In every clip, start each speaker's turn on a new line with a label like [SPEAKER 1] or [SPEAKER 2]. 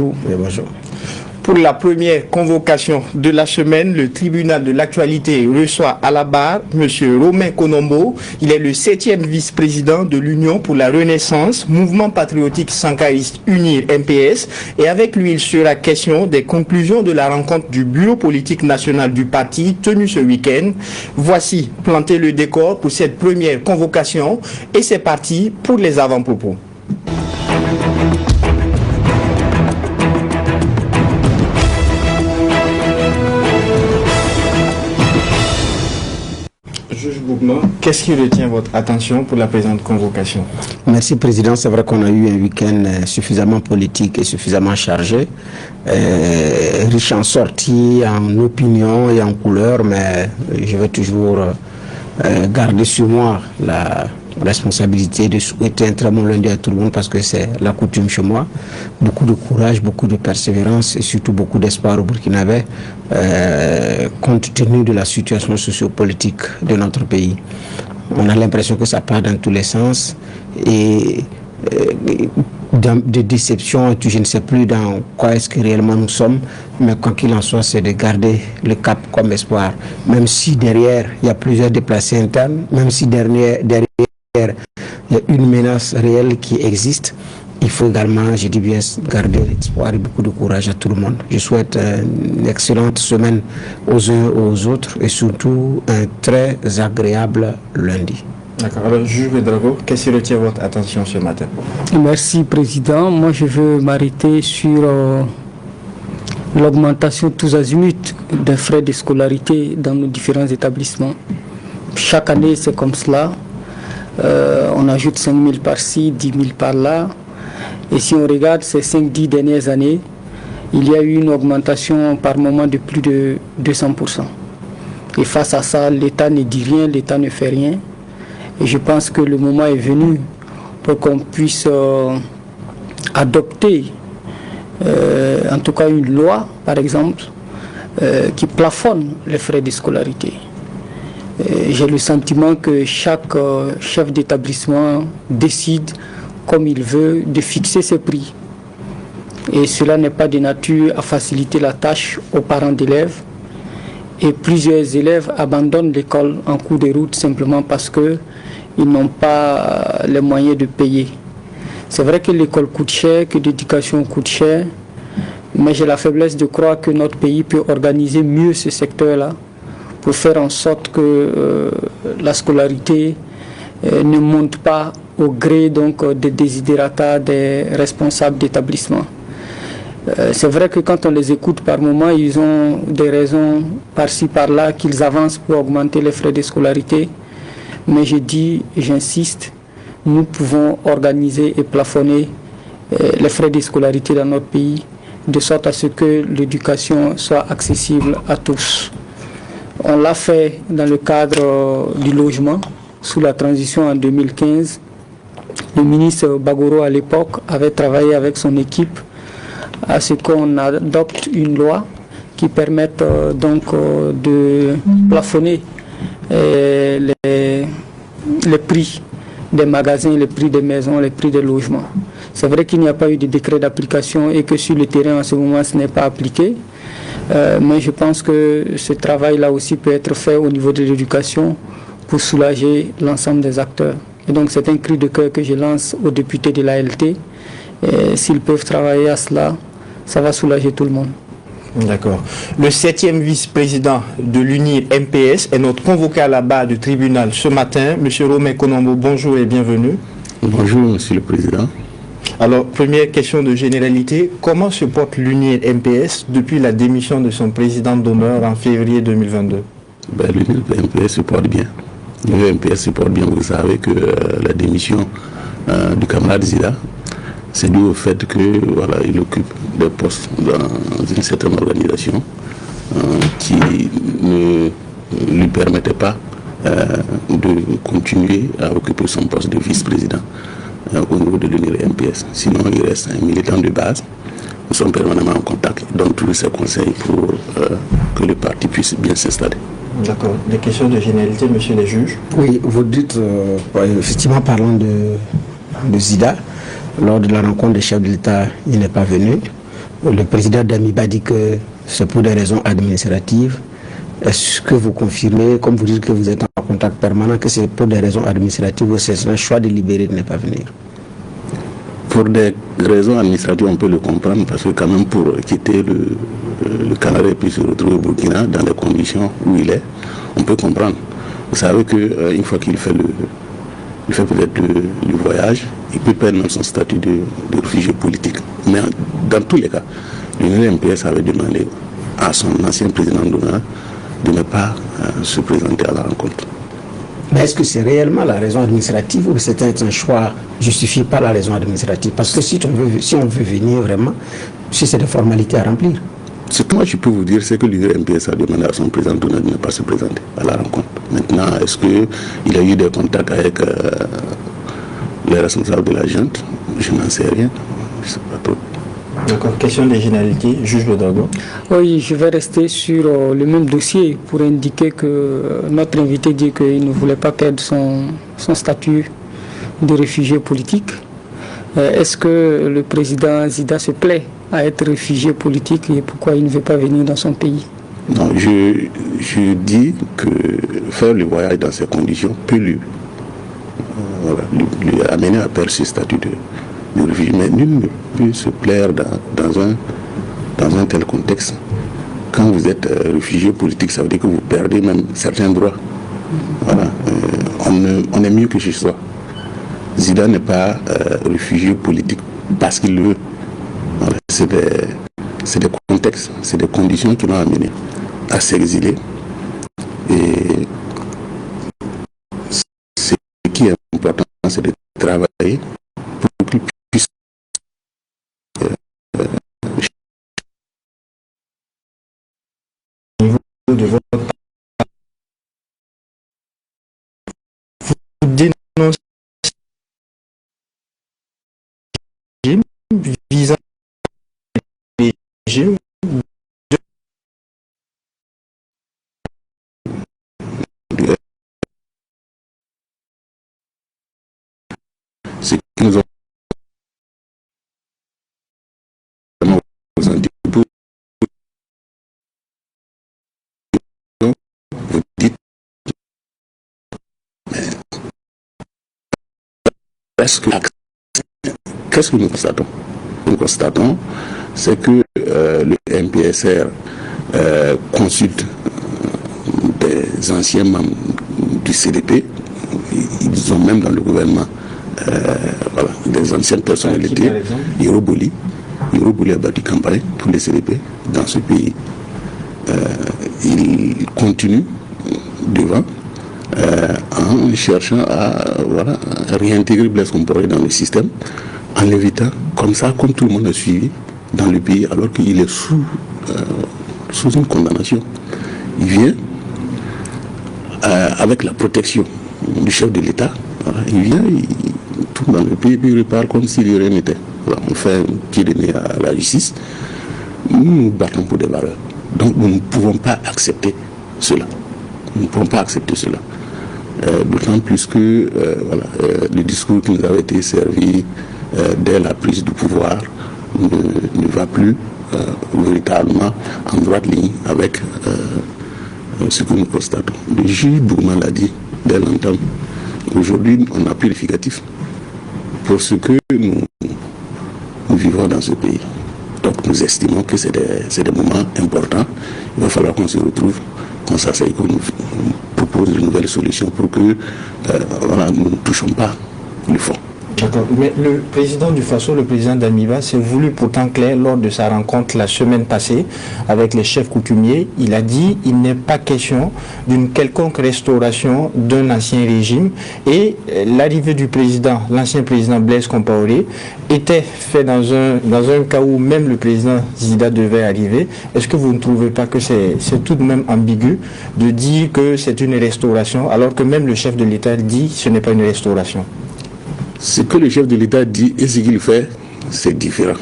[SPEAKER 1] bonjour.
[SPEAKER 2] Oui, bonjour. Pour la première convocation de la semaine, le tribunal de l'actualité reçoit à la barre M. Romain Konombo. Il est le 7e vice-président de l'Union pour la Renaissance, mouvement patriotique sankariste UNIR MPS. Et avec lui, il sera question des conclusions de la rencontre du bureau politique national du parti tenue ce week-end. Voici planter le décor pour cette première convocation et c'est parti pour les avant-propos. Qu'est-ce qui retient votre attention pour la présente convocation?
[SPEAKER 3] Merci Président, c'est vrai qu'on a eu un week-end suffisamment politique et suffisamment chargé, riche en sorties, en opinions et en couleurs, mais je vais toujours garder sur moi la responsabilité de souhaiter un très bon lundi à tout le monde parce que c'est la coutume chez moi. Beaucoup de courage, beaucoup de persévérance et surtout beaucoup d'espoir au Burkinabé compte tenu de la situation sociopolitique de notre pays. On a l'impression que ça part dans tous les sens et de déception, je ne sais plus dans quoi est-ce que réellement nous sommes, mais quoi qu'il en soit, c'est de garder le cap comme espoir. Même si derrière, il y a plusieurs déplacés internes, même si derrière il y a une menace réelle qui existe, il faut également, je dis bien, garder l'espoir et beaucoup de courage à tout le monde. Je souhaite une excellente semaine aux uns aux autres et surtout un très agréable lundi.
[SPEAKER 2] D'accord. Alors, Jules Drago, qu'est-ce qui retient votre attention ce matin?
[SPEAKER 1] Merci, Président. Moi, je veux m'arrêter sur l'augmentation tous azimuts des frais de scolarité dans nos différents établissements. Chaque année, c'est comme cela. On ajoute 5 000 par-ci, 10 000 par-là. Et si on regarde ces 5-10 dernières années, il y a eu une augmentation par moment de plus de 200%. Et face à ça, l'État ne dit rien, l'État ne fait rien. Et je pense que le moment est venu pour qu'on puisse adopter, en tout cas une loi, par exemple, qui plafonne les frais de scolarité. J'ai le sentiment que chaque chef d'établissement décide, comme il veut, de fixer ses prix. Et cela n'est pas de nature à faciliter la tâche aux parents d'élèves. Et plusieurs élèves abandonnent l'école en cours de route simplement parce qu'ils n'ont pas les moyens de payer. C'est vrai que l'école coûte cher, que l'éducation coûte cher, mais j'ai la faiblesse de croire que notre pays peut organiser mieux ce secteur-là pour faire en sorte que la scolarité ne monte pas au gré donc des desiderata des responsables d'établissement. C'est vrai que quand on les écoute par moment, ils ont des raisons par-ci par-là qu'ils avancent pour augmenter les frais de scolarité. Mais je dis, j'insiste, nous pouvons organiser et plafonner les frais de scolarité dans notre pays de sorte à ce que l'éducation soit accessible à tous. On l'a fait dans le cadre du logement, sous la transition en 2015. Le ministre Bagoro, à l'époque, avait travaillé avec son équipe à ce qu'on adopte une loi qui permette donc de plafonner les prix des magasins, les prix des maisons, les prix des logements. C'est vrai qu'il n'y a pas eu de décret d'application et que sur le terrain, en ce moment, ce n'est pas appliqué. Mais je pense que ce travail-là aussi peut être fait au niveau de l'éducation pour soulager l'ensemble des acteurs. Et donc c'est un cri de cœur que je lance aux députés de l'ALT. S'ils peuvent travailler à cela, ça va soulager tout le monde.
[SPEAKER 2] D'accord. Le 7e vice-président de l'UNIR MPS est notre convoqué à la barre du tribunal ce matin. Monsieur Romain Konombo, bonjour et bienvenue.
[SPEAKER 4] Bonjour, Monsieur le Président.
[SPEAKER 2] Alors, première question de généralité, comment se porte l'UNIR MPS depuis la démission de son président d'honneur en février 2022?
[SPEAKER 4] L'UNIR MPS se porte bien. L'UNIR MPS se porte bien. Vous savez que la démission du camarade Zida, c'est dû au fait que voilà, il occupe des postes dans une certaine organisation qui ne lui permettait pas de continuer à occuper son poste de vice-président au niveau de l'UNIR MPS. Sinon, il reste un militant de base. Nous sommes permanemment en contact, donc tous ces conseils pour que le parti puisse bien s'installer.
[SPEAKER 2] D'accord. Des questions de généralité, monsieur le juge?
[SPEAKER 3] Oui, vous dites, effectivement, parlant de Zida, lors de la rencontre des chefs de l'État, il n'est pas venu. Le président d'Amiba dit que c'est pour des raisons administratives. Est-ce que vous confirmez, comme vous dites que vous êtes en contact permanent, que c'est pour des raisons administratives ou c'est un choix délibéré de ne pas venir?
[SPEAKER 4] Pour des raisons administratives, on peut le comprendre, parce que quand même pour quitter le Canada et puis se retrouver au Burkina dans les conditions où il est, on peut comprendre. Vous savez qu'une fois qu'il fait peut-être le voyage, il peut perdre même son statut de réfugié politique. Mais dans tous les cas, l'Union MPS avait demandé à son ancien président d'honneur de ne pas se présenter à la rencontre.
[SPEAKER 3] Mais est-ce que c'est réellement la raison administrative ou c'est un choix justifié par la raison administrative? Parce que si on veut venir vraiment, si c'est des formalités à remplir.
[SPEAKER 4] Ce que moi je peux vous dire, c'est que l'Union MPS a demandé à son président d'honneur de ne pas se présenter à la rencontre. Maintenant, est-ce qu'il a eu des contacts avec les responsables de la junte? Je n'en sais rien. Je ne sais pas trop.
[SPEAKER 2] D'accord. Question de généralité, juge Ouédraogo.
[SPEAKER 1] Oui, je vais rester sur le même dossier pour indiquer que notre invité dit qu'il ne voulait pas perdre son statut de réfugié politique. Est-ce que le président Zida se plaît à être réfugié politique et pourquoi il ne veut pas venir dans son pays?
[SPEAKER 4] Non, je dis que faire le voyage dans ces conditions peut lui amener à perdre ce statut de réfugié. Mais nul ne peut se plaire dans un tel contexte. Quand vous êtes réfugié politique, ça veut dire que vous perdez même certains droits. Voilà. On est mieux que chez soi. Zida n'est pas réfugié politique parce qu'il le veut. Voilà. C'est des contextes, c'est des conditions qui l'ont amené à s'exiler. Et ce qui est important, c'est de travailler pour qu'il puisse
[SPEAKER 2] de votre vous dénoncez visant les régimes
[SPEAKER 4] ce que nous avons ressenti. Vous dites, mais qu'est-ce que nous constatons? Nous constatons, c'est que le MPSR consulte des anciens membres du CDP. Ils ont même dans le gouvernement des anciennes personnalités. Hiroboli a battu campagne pour les CDP dans ce pays. Il continue devant en cherchant à réintégrer Blaise Compaoré dans le système, en l'évitant comme ça, comme tout le monde a suivi dans le pays, alors qu'il est sous une condamnation. Il vient avec la protection du chef de l'État. Voilà, il vient, il tourne dans le pays, puis il repart comme s'il n'y rien n'était. Voilà, on fait un pied de nez à la justice. Nous nous battons pour des valeurs. Donc nous ne pouvons pas accepter cela. Nous ne pouvons pas accepter cela. D'autant plus que le discours qui nous avait été servi dès la prise du pouvoir ne va plus véritablement en droite ligne avec ce que nous constatons. Le juge Bourman l'a dit dès longtemps. Aujourd'hui, on n'a plus d'efficatif pour ce que nous vivons dans ce pays. Donc nous estimons que c'est des moments importants. Il va falloir qu'on se retrouve, qu'on s'asseye, qu'on nous propose de nouvelles solutions pour que nous ne touchons pas le fond.
[SPEAKER 2] D'accord. Mais le président du FASO, le président d'Amiba, s'est voulu pourtant clair lors de sa rencontre la semaine passée avec les chefs coutumiers. Il a dit qu'il n'est pas question d'une quelconque restauration d'un ancien régime. Et l'arrivée du président, l'ancien président Blaise Compaoré, était fait dans un cas où même le président Zida devait arriver. Est-ce que vous ne trouvez pas que c'est tout de même ambigu de dire que c'est une restauration alors que même le chef de l'État dit que ce n'est pas une restauration?
[SPEAKER 4] Ce que le chef de l'État dit et ce qu'il fait, c'est différent.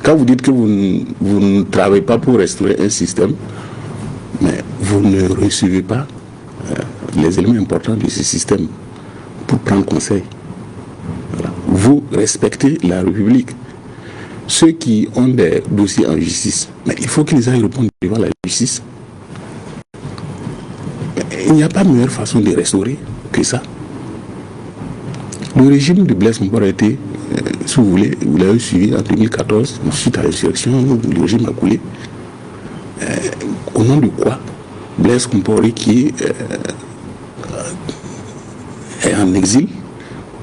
[SPEAKER 4] Quand vous dites que vous ne travaillez pas pour restaurer un système, mais vous ne recevez pas les éléments importants de ce système pour prendre conseil. Voilà. Vous respectez la République. ceux qui ont des dossiers en justice, mais il faut qu'ils aillent répondre devant la justice. Il n'y a pas meilleure façon de restaurer que ça. Le régime de Blaise Compaoré a été, si vous voulez, vous l'avez suivi en 2014, suite à l'insurrection, le régime a coulé. Au nom de quoi Blaise Compaoré qui est en exil,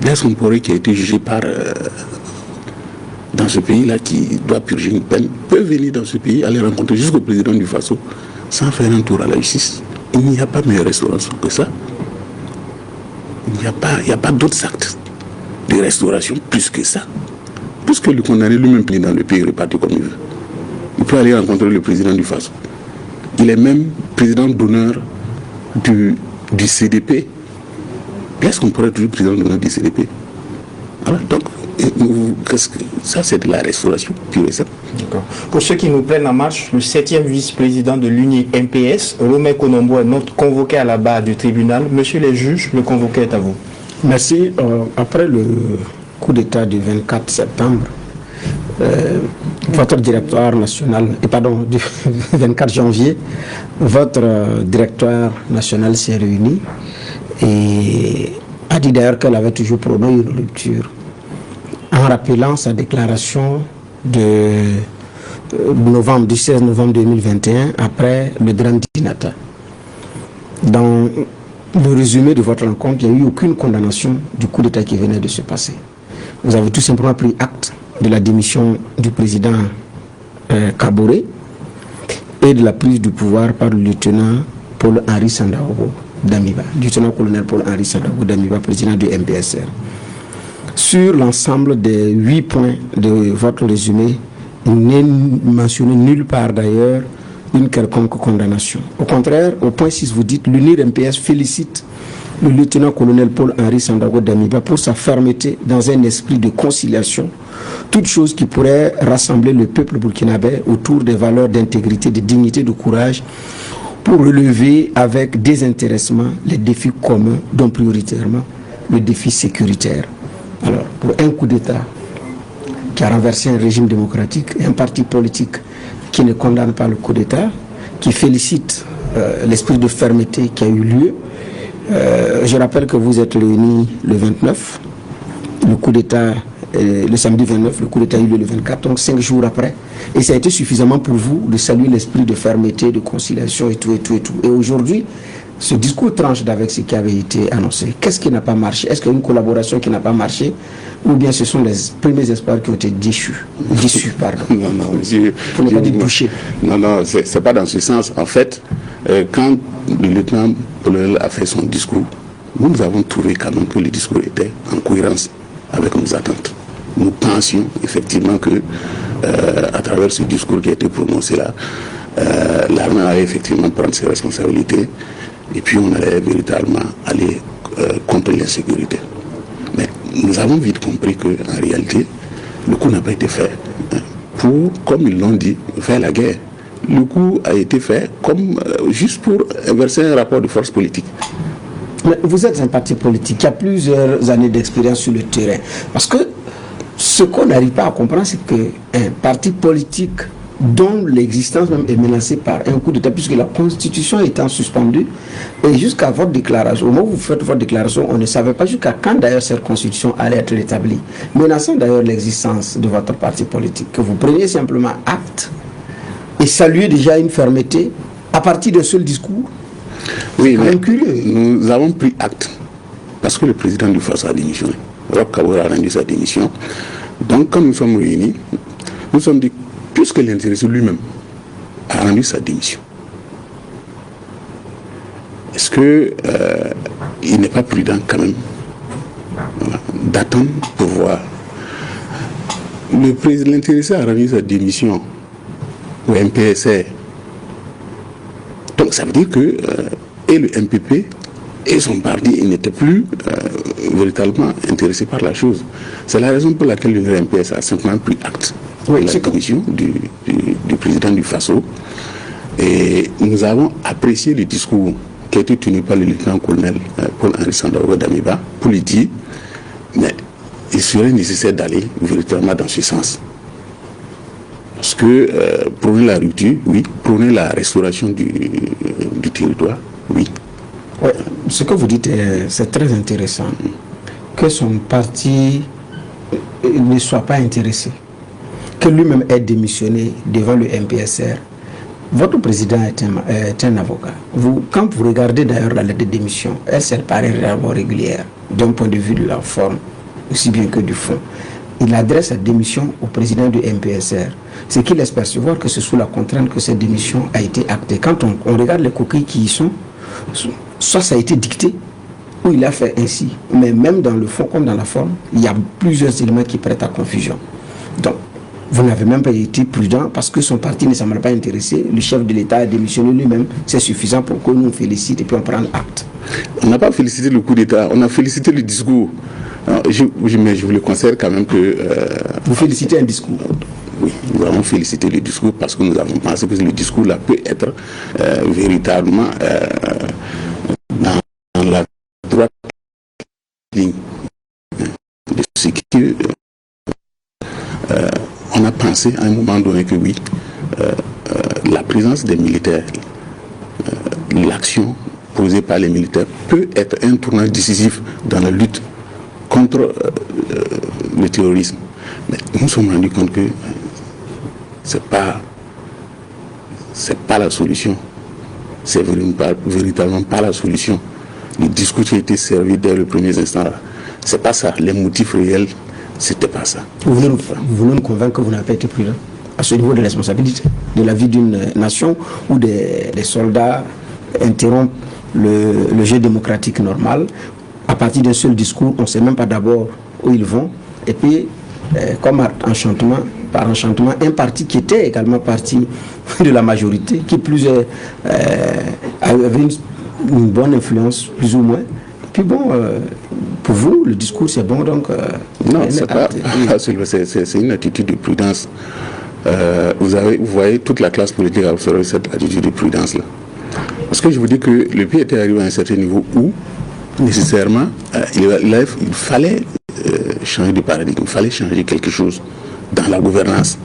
[SPEAKER 4] Blaise Compaoré qui a été jugé dans ce pays-là, qui doit purger une peine, peut venir dans ce pays, aller rencontrer jusqu'au président du Faso, sans faire un tour à la justice. Il n'y a pas meilleure restauration que ça. Il n'y a pas d'autres actes de restauration plus que ça. Puisque le condamné lui-même est dans le pays reparti comme il veut. Il peut aller rencontrer le président du Faso. Il est même président d'honneur du CDP. Est-ce qu'on pourrait être toujours président d'honneur du CDP? Voilà, donc, ça c'est de la restauration pure et simple.
[SPEAKER 2] Pour ceux qui nous prennent en marche, le 7e vice-président de l'UNI MPS, Romain Konombo, est notre convoqué à la barre du tribunal. Monsieur les juges, le convoqué est à vous.
[SPEAKER 3] Merci. Après le coup d'État du 24 septembre, votre directoire national, du 24 janvier, votre directoire national s'est réuni et a dit d'ailleurs qu'elle avait toujours prôné une rupture, en rappelant sa déclaration de du 16 novembre 2021, après le drame d'Inata. Dans le résumé de votre rencontre, il n'y a eu aucune condamnation du coup d'État qui venait de se passer. Vous avez tout simplement pris acte de la démission du président Kaboré et de la prise du pouvoir par le lieutenant Paul-Henri Sandaogo Damiba, lieutenant-colonel Paul-Henri Sandaogo Damiba, président du MPSR. Sur l'ensemble des 8 points de votre résumé, il n'est mentionné nulle part d'ailleurs une quelconque condamnation. Au contraire, au point 6, vous dites l'UNIR MPS félicite le lieutenant-colonel Paul-Henri Sandaogo Damiba pour sa fermeté dans un esprit de conciliation, toute chose qui pourrait rassembler le peuple burkinabé autour des valeurs d'intégrité, de dignité, de courage, pour relever avec désintéressement les défis communs, dont prioritairement le défi sécuritaire. Alors, pour un coup d'État qui a renversé un régime démocratique, un parti politique qui ne condamne pas le coup d'État, qui félicite l'esprit de fermeté qui a eu lieu. Je rappelle que vous êtes réunis le 29, le coup d'État, le samedi 29, le coup d'État a eu lieu le 24, donc 5 jours après. Et ça a été suffisamment pour vous de saluer l'esprit de fermeté, de conciliation et tout. Et aujourd'hui, ce discours tranche avec ce qui avait été annoncé. Qu'est-ce qui n'a pas marché? Est-ce qu'il y a une collaboration qui n'a pas marché? Ou bien ce sont les premiers espoirs qui ont été déçus, pardon.
[SPEAKER 4] Non, monsieur.
[SPEAKER 3] Pour ne pas dire touchés.
[SPEAKER 4] Non, c'est pas dans ce sens. En fait, quand le lieutenant-colonel a fait son discours, nous avons trouvé quand même que le discours était en cohérence avec nos attentes. Nous pensions effectivement que, à travers ce discours qui a été prononcé là, l'armée allait effectivement prendre ses responsabilités et puis on allait véritablement aller contre l'insécurité. Mais nous avons vite compris qu'en réalité, le coup n'a pas été fait pour, comme ils l'ont dit, faire la guerre. Le coup a été fait comme juste pour inverser un rapport de force politique.
[SPEAKER 3] Mais vous êtes un parti politique qui a plusieurs années d'expérience sur le terrain. Parce que ce qu'on n'arrive pas à comprendre, c'est qu'un parti politique dont l'existence même est menacée par un coup d'État, puisque la Constitution étant suspendue, et jusqu'à votre déclaration, au moment où vous faites votre déclaration, on ne savait pas jusqu'à quand d'ailleurs cette Constitution allait être rétablie, menaçant d'ailleurs l'existence de votre parti politique, que vous preniez simplement acte et saluer déjà une fermeté à partir d'un seul discours.
[SPEAKER 4] Oui, mais nous avons pris acte parce que le président du Faso a démissionné. Roch Kaboré a rendu sa démission. Donc, quand nous sommes réunis, nous sommes dit, puisque l'intéressé lui-même a rendu sa démission, est-ce qu'il n'est pas prudent quand même d'attendre pour voir? L'intéressé a rendu sa démission au MPSR. Donc ça veut dire que et le MPP et son parti n'étaient plus véritablement intéressés par la chose. C'est la raison pour laquelle le MPS a simplement pris acte de la commission du président du Faso. Et nous avons apprécié le discours qui a été tenu par le lieutenant-colonel Paul-Henri Sandaogo Damiba pour lui dire, mais il serait nécessaire d'aller véritablement dans ce sens. Parce que prôner la rupture, oui. Prôner la restauration du territoire, oui.
[SPEAKER 3] Ouais, ce que vous dites, c'est très intéressant. Que son parti ne soit pas intéressé, que lui-même ait démissionné devant le MPSR. Votre président est un avocat. Quand vous regardez d'ailleurs la lettre de démission, elle paraît réellement régulière, d'un point de vue de la forme, aussi bien que du fond. Il adresse sa démission au président du MPSR. Ce qui laisse percevoir que c'est sous la contrainte que cette démission a été actée. Quand on regarde les coquilles qui y sont, soit ça a été dicté, ou il a fait ainsi. Mais même dans le fond comme dans la forme, il y a plusieurs éléments qui prêtent à confusion. Donc, vous n'avez même pas été prudent parce que son parti ne semble pas intéressé. Le chef de l'État a démissionné lui-même. C'est suffisant pour que nous félicite et puis on prenne acte.
[SPEAKER 4] On n'a pas félicité le coup d'État, on a félicité le discours. Mais je vous le conseille quand même que...
[SPEAKER 3] vous félicitez un discours?
[SPEAKER 4] Oui, nous avons félicité le discours parce que nous avons pensé que le discours là peut être véritablement dans la droite ligne de ce que on a pensé à un moment donné que oui, la présence des militaires, l'action posée par les militaires peut être un tournant décisif dans la lutte contre le terrorisme. Mais nous nous sommes rendus compte que c'est pas la solution. C'est véritablement pas la solution. Le discours qui a été servi dès le premier instant, c'est pas ça. Les motifs réels, c'était pas ça.
[SPEAKER 3] Vous voulez nous convaincre que vous n'avez pas été prudent à ce niveau de responsabilité de la vie d'une nation où des soldats interrompent le jeu démocratique normal à partir d'un seul discours. On ne sait même pas d'abord où ils vont. Et puis, comme par enchantement, un parti qui était également parti de la majorité, qui plus avait une bonne influence, plus ou moins. Puis bon, pour vous, le discours c'est bon, donc...
[SPEAKER 4] non, c'est une attitude de prudence. Vous voyez, toute la classe politique a observé cette attitude de prudence-là. Parce que je vous dis que le pays était arrivé à un certain niveau où, nécessairement, il fallait changer de paradigme, il fallait changer quelque chose dans la gouvernance.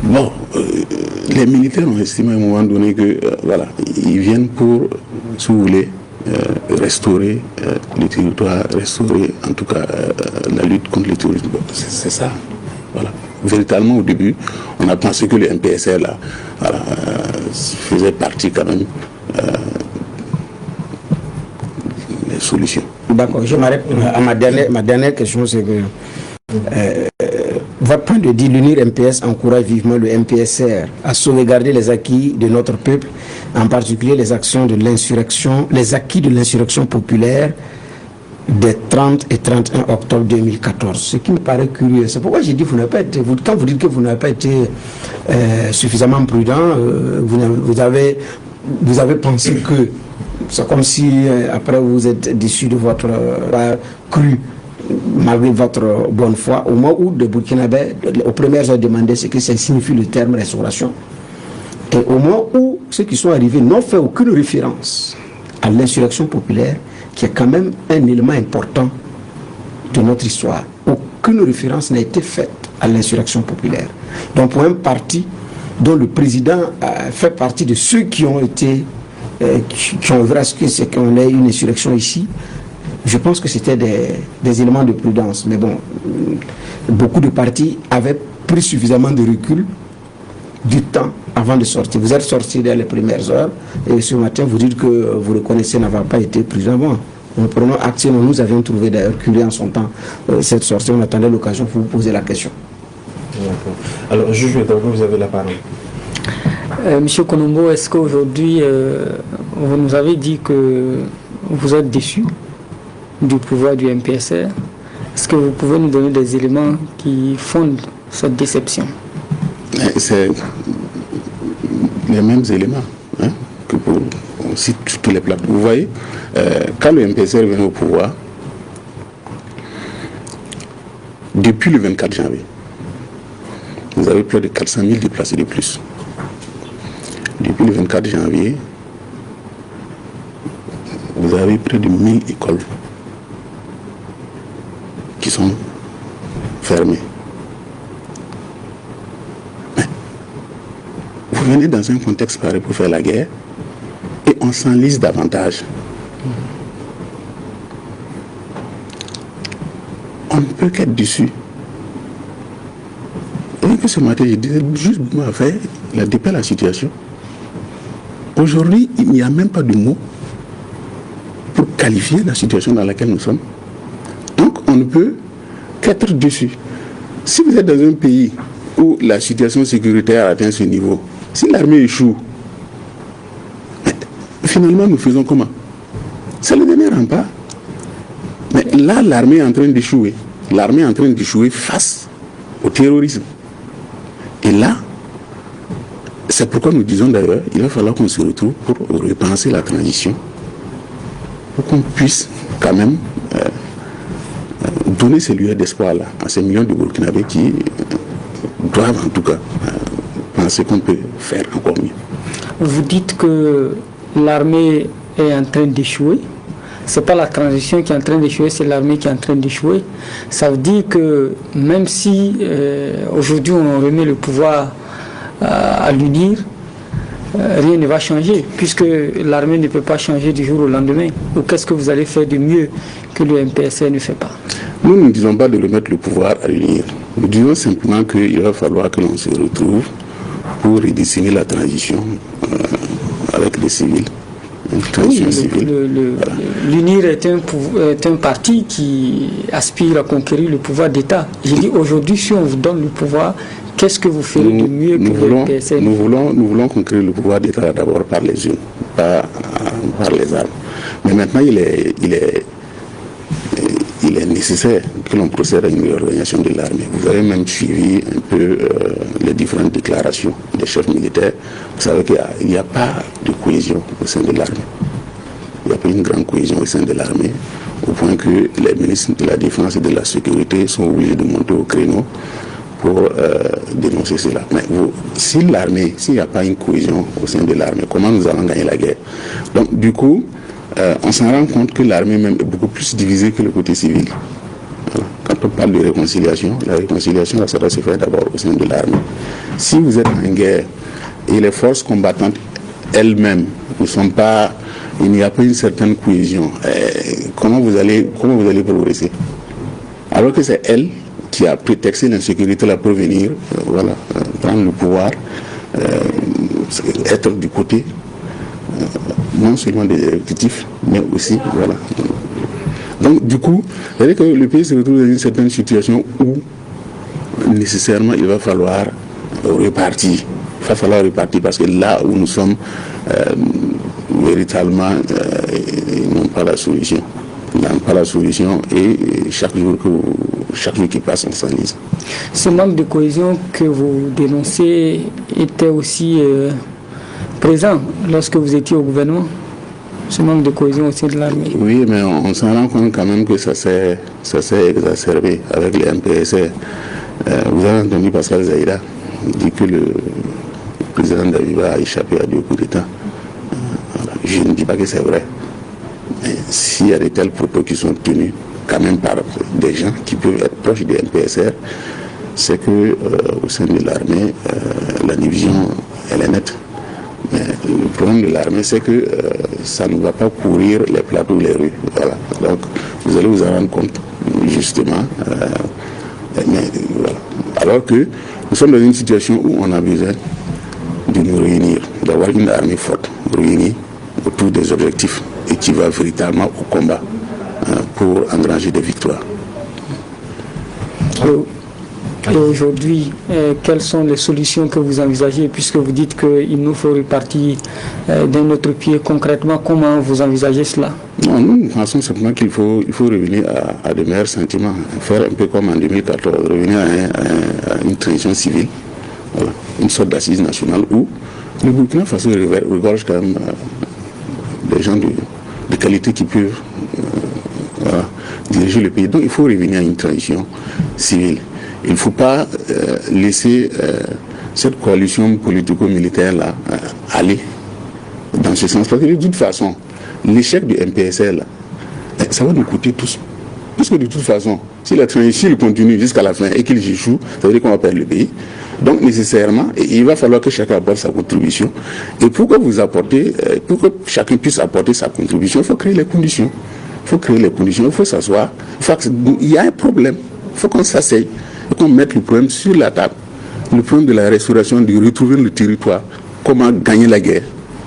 [SPEAKER 4] Bon, les militaires ont estimé à un moment donné que, voilà, ils viennent pour, si vous voulez, restaurer le territoire, restaurer en tout cas la lutte contre le terrorisme. Bon, c'est ça. Voilà. Véritablement au début, on a pensé que le MPSR là, voilà, faisait partie quand même des solutions.
[SPEAKER 3] D'accord, je m'arrête à ma dernière question, c'est que votre point de vue, l'UNIR MPS encourage vivement le MPSR à sauvegarder les acquis de notre peuple, en particulier les actions de l'insurrection, les acquis de l'insurrection populaire des 30 et 31 octobre 2014. Ce qui me paraît curieux. C'est pourquoi j'ai dit quand vous dites que vous n'avez pas été suffisamment prudent, vous avez pensé que c'est comme si après vous êtes déçu de votre cru, malgré votre bonne foi, au moment où les Burkinabés, aux premières heures, demandaient ce que ça signifie le terme restauration. Et au moment où ceux qui sont arrivés n'ont fait aucune référence à l'insurrection populaire, qui est quand même un élément important de notre histoire. Aucune référence n'a été faite à l'insurrection populaire. Donc pour un parti dont le président fait partie de ceux qui ont été, qui ont œuvré à ce qu'on ait une insurrection ici, je pense que c'était des éléments de prudence. Mais bon, beaucoup de partis avaient pris suffisamment de recul, du temps avant de sortir. Vous êtes sorti dès les premières heures et ce matin vous dites que vous reconnaissez n'avoir pas été prudent. Bon, nous prenons acte. Nous avions trouvé d'ailleurs curieux en son temps cette sortie. On attendait l'occasion pour vous poser la question.
[SPEAKER 5] Alors, juge, vous avez la parole.
[SPEAKER 1] Monsieur Konombo, est-ce qu'aujourd'hui vous nous avez dit que vous êtes déçu du pouvoir du MPSR? Est-ce que vous pouvez nous donner des éléments qui fondent cette déception?
[SPEAKER 4] C'est les mêmes éléments que on cite sur tous les plans. Vous voyez, quand le MPSR vient au pouvoir, depuis le 24 janvier, vous avez près de 400 000 déplacés de plus. Depuis le 24 janvier, vous avez près de 1000 écoles qui sont fermées. vous venez dans un contexte pareil pour faire la guerre et on s'enlise davantage. On ne peut qu'être déçu. Et que ce matin, je disais, juste pour faire la dépêche la situation. Aujourd'hui, il n'y a même pas de mots pour qualifier la situation dans laquelle nous sommes. Donc, on ne peut qu'être déçu. Si vous êtes dans un pays où la situation sécuritaire atteint ce niveau, si l'armée échoue, finalement, nous faisons comment? C'est le dernier rempart. Mais là, l'armée est en train d'échouer. L'armée est en train d'échouer face au terrorisme. Et là, c'est pourquoi nous disons d'ailleurs, il va falloir qu'on se retrouve pour repenser la transition, pour qu'on puisse quand même donner ces lueurs d'espoir-là à ces millions de Burkinabés qui doivent en tout cas penser qu'on peut faire encore mieux.
[SPEAKER 1] Vous dites que l'armée est en train d'échouer. Ce n'est pas la transition qui est en train d'échouer, c'est l'armée qui est en train d'échouer. Ça veut dire que même si aujourd'hui on remet le pouvoir à l'UNIR, rien ne va changer, puisque l'armée ne peut pas changer du jour au lendemain. Ou qu'est-ce que vous allez faire de mieux que le MPSR ne fait pas?
[SPEAKER 4] Nous ne disons pas de remettre le pouvoir à l'UNIR. Nous disons simplement qu'il va falloir que l'on se retrouve pour redessiner la transition avec les civils.
[SPEAKER 1] Oui, l'UNIR est un parti qui aspire à conquérir le pouvoir d'État. J'ai dit aujourd'hui, si on vous donne le pouvoir, qu'est-ce que vous ferez de mieux que le MPSR? Nous
[SPEAKER 4] voulons conquérir le pouvoir d'État d'abord par les urnes, pas par les armes. Mais maintenant, il est nécessaire que l'on procède à une réorganisation de l'armée. Vous avez même suivi un peu les différentes déclarations des chefs militaires. Vous savez qu'il n'y a pas de cohésion au sein de l'armée. Il n'y a pas une grande cohésion au sein de l'armée, au point que les ministres de la Défense et de la Sécurité sont obligés de monter au créneau pour dénoncer cela. Mais s'il n'y a pas une cohésion au sein de l'armée, comment nous allons gagner la guerre? Donc du coup, on s'en rend compte que l'armée même est beaucoup plus divisée que le côté civil. Voilà. Quand on parle de réconciliation, la réconciliation, ça doit se faire d'abord au sein de l'armée. Si vous êtes en guerre et les forces combattantes elles-mêmes ne sont pas, il n'y a pas une certaine cohésion, comment vous allez progresser? Alors que c'est elle qui a prétexté l'insécurité là pour venir, prendre le pouvoir, être du côté non seulement des exécutifs, mais aussi, voilà. Donc, du coup, c'est-à-dire que le pays se retrouve dans une certaine situation où, nécessairement, il va falloir repartir. Il va falloir repartir parce que là où nous sommes, véritablement, ils n'ont pas la solution. Ils n'ont pas la solution et chaque jour qui passe, on s'enlise.
[SPEAKER 1] Ce manque de cohésion que vous dénoncez était aussi présent lorsque vous étiez au gouvernement, ce manque de cohésion au sein de l'armée.
[SPEAKER 4] Oui, mais on s'en rend compte quand même que ça s'est exacerbé avec les MPSR. Vous avez entendu Pascal Zaïda dire que le président Daviba a échappé à deux coups d'État. Je ne dis pas que c'est vrai. Mais s'il y a de tels propos qui sont tenus quand même par des gens qui peuvent être proches des MPSR, c'est que au sein de l'armée, la division, elle est nette. Mais le problème de l'armée, c'est que ça ne va pas courir les plateaux, les rues. Voilà. Donc, vous allez vous en rendre compte, justement. Mais, voilà. Alors que nous sommes dans une situation où on a besoin de nous réunir, d'avoir une armée forte, réunie autour des objectifs et qui va véritablement au combat pour engranger des victoires.
[SPEAKER 1] Et aujourd'hui, quelles sont les solutions que vous envisagez, puisque vous dites qu'il nous faut repartir d'un autre pied? Concrètement, comment vous envisagez cela?
[SPEAKER 4] Non, nous pensons simplement qu'il faut revenir à de meilleurs sentiments, faire un peu comme en 2014, revenir à une transition civile, voilà, une sorte d'assise nationale où le Burkina Faso regorge quand même des gens de qualité qui peuvent diriger le pays. Donc il faut revenir à une transition civile. Il ne faut pas laisser cette coalition politico-militaire-là aller dans ce sens. Parce que de toute façon, l'échec du MPSR, là, ça va nous coûter tous. Parce que de toute façon, si la transition continue jusqu'à la fin et qu'il échoue, ça veut dire qu'on va perdre le pays. Donc nécessairement, il va falloir que chacun apporte sa contribution. Et pour que vous apportez, pour que chacun puisse apporter sa contribution, il faut créer les conditions. Il faut créer les conditions, il faut s'asseoir. Il y a un problème. Il faut qu'on s'asseye, qu'on mette le problème sur la table. Le problème de la restauration, de retrouver le territoire, comment gagner la guerre.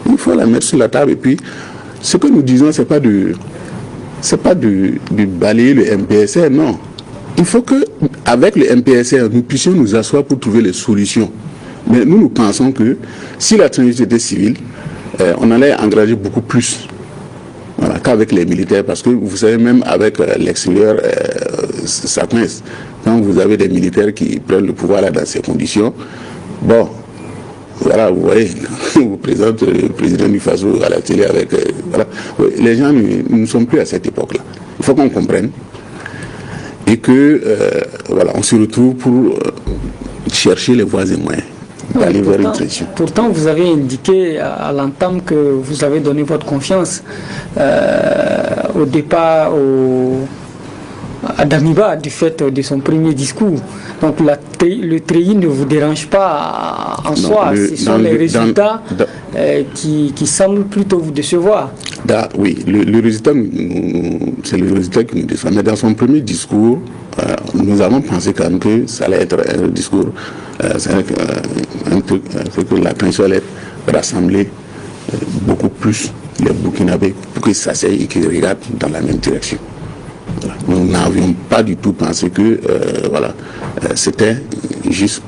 [SPEAKER 4] Il faut la mettre sur la table. Et puis, ce que nous disons, c'est pas de balayer le MPSR, non. Il faut qu'avec le MPSR, nous puissions nous asseoir pour trouver les solutions. Mais nous pensons que si la transition était civile, on allait engager beaucoup plus, voilà, qu'avec les militaires. Parce que vous savez, même avec l'extérieur, ça coince. Quand vous avez des militaires qui prennent le pouvoir là, dans ces conditions, bon, voilà, vous voyez, on vous présente le président du Faso à la télé avec... voilà. Les gens ne sont plus à cette époque-là. Il faut qu'on comprenne. Et que, voilà, on se retrouve pour chercher les voies et moyens d'aller vers une transition.
[SPEAKER 1] Pourtant, vous avez indiqué à l'entame que vous avez donné votre confiance au départ à Damiba du fait de son premier discours. Donc le treillis ne vous dérange pas en soi. Ce sont les résultats qui semblent plutôt vous décevoir.
[SPEAKER 4] Oui, le résultat, c'est le résultat qui nous déçoit. Mais dans son premier discours, nous avons pensé quand même que ça allait être un discours, que la transition allait rassembler beaucoup plus les Burkinabés pour qu'ils s'asseyent et qu'ils regardent dans la même direction. Nous n'avions pas du tout pensé que c'était juste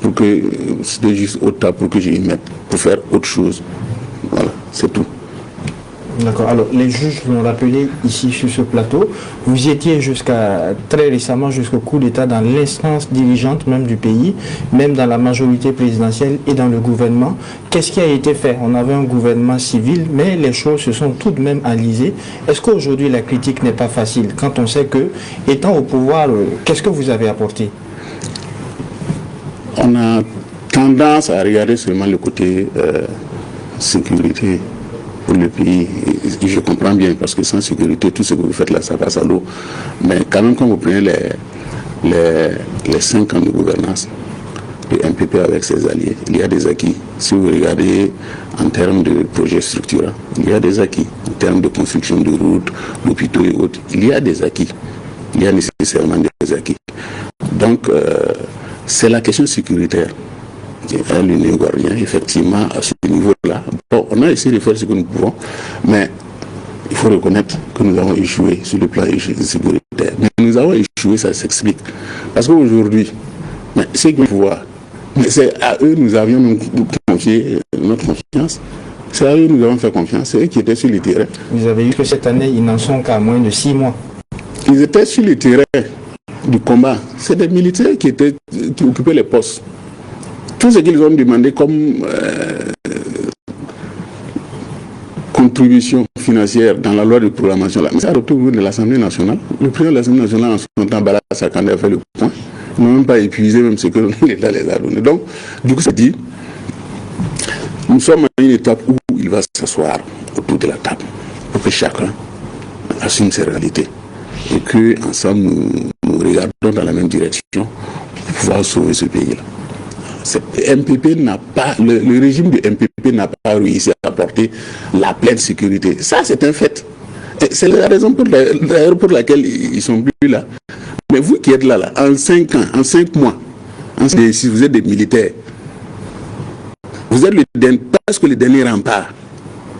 [SPEAKER 4] autre pour que j'y mette, pour faire autre chose. Voilà, c'est tout.
[SPEAKER 5] D'accord. Alors, les juges l'ont rappelé ici sur ce plateau. Vous étiez très récemment jusqu'au coup d'État dans l'instance dirigeante même du pays, même dans la majorité présidentielle et dans le gouvernement. Qu'est-ce qui a été fait? On avait un gouvernement civil, mais les choses se sont tout de même alisées. Est-ce qu'aujourd'hui la critique n'est pas facile quand on sait que, étant au pouvoir, qu'est-ce que vous avez apporté?
[SPEAKER 4] On a tendance à regarder seulement le côté sécurité pour le pays. Et je comprends bien, parce que sans sécurité, tout ce que vous faites là, ça passe à l'eau. Mais quand même, quand vous prenez les 5 ans de gouvernance, le MPP avec ses alliés, il y a des acquis. Si vous regardez en termes de projets structurants, il y a des acquis. En termes de construction de routes, d'hôpitaux et autres, il y a des acquis. Il y a nécessairement des acquis. Donc, c'est la question sécuritaire. L'Union ivoirienne, effectivement, à ce niveau-là, bon, on a essayé de faire ce que nous pouvons, mais il faut reconnaître que nous avons échoué sur le plan sécuritaire. Mais nous avons échoué, ça s'explique. Parce qu'aujourd'hui, c'est que pouvoir, mais c'est à eux nous avions confié notre confiance. C'est à eux nous avons fait confiance. C'est eux qui étaient sur le terrain.
[SPEAKER 5] Vous avez vu que cette année, ils n'en sont qu'à moins de 6 mois.
[SPEAKER 4] Ils étaient sur le terrain du combat. C'est des militaires qui occupaient les postes. Tout ce qu'ils ont demandé comme contribution financière dans la loi de programmation, là, mais ça retrouve de l'Assemblée nationale. Le président de l'Assemblée nationale, en son temps, Bala Sakandé a fait le point. Ils n'ont même pas épuisé même ce que l'État les a donné. Donc, du coup, c'est dit, nous sommes à une étape où il va s'asseoir autour de la table pour que chacun assume ses réalités et qu'ensemble, nous regardons dans la même direction pour pouvoir sauver ce pays-là. Le régime du MPP n'a pas réussi à apporter la pleine sécurité. Ça, c'est un fait. C'est la raison pour laquelle ils ne sont plus là. Mais vous qui êtes là, en 5 ans, en 5 mois, si vous êtes des militaires, vous êtes presque le dernier rempart.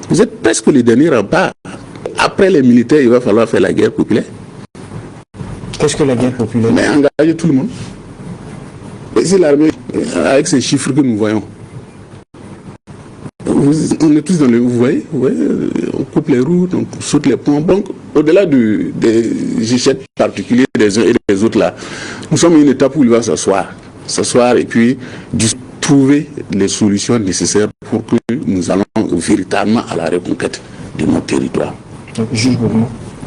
[SPEAKER 4] Vous êtes presque le dernier rempart. Après les militaires, il va falloir faire la guerre populaire.
[SPEAKER 5] Qu'est-ce que la guerre populaire?
[SPEAKER 4] Mais engager tout le monde. Et c'est l'armée, avec ces chiffres que nous voyons. On est tous dans le... Vous voyez, on coupe les routes, on saute les ponts. Donc, au-delà des échecs particuliers des uns et des autres, là, nous sommes à une étape où il va s'asseoir et puis trouver les solutions nécessaires pour que nous allons véritablement à la reconquête de notre territoire.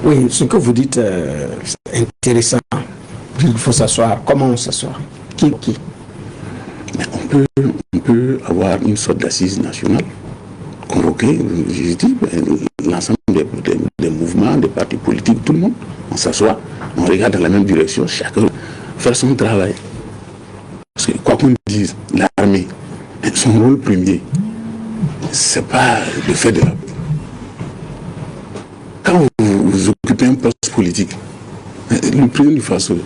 [SPEAKER 3] Oui, ce que vous dites, c'est intéressant. Il faut s'asseoir. Comment on s'assoit? Qui?
[SPEAKER 4] Mais on peut avoir une sorte d'assise nationale, convoquer, je dis, l'ensemble des mouvements, des partis politiques, tout le monde. On s'assoit, on regarde dans la même direction, chacun faire son travail. Parce quoi qu'on dise, l'armée, son rôle premier, c'est pas le fait de la... Quand vous occupez un poste politique, le président du FASO,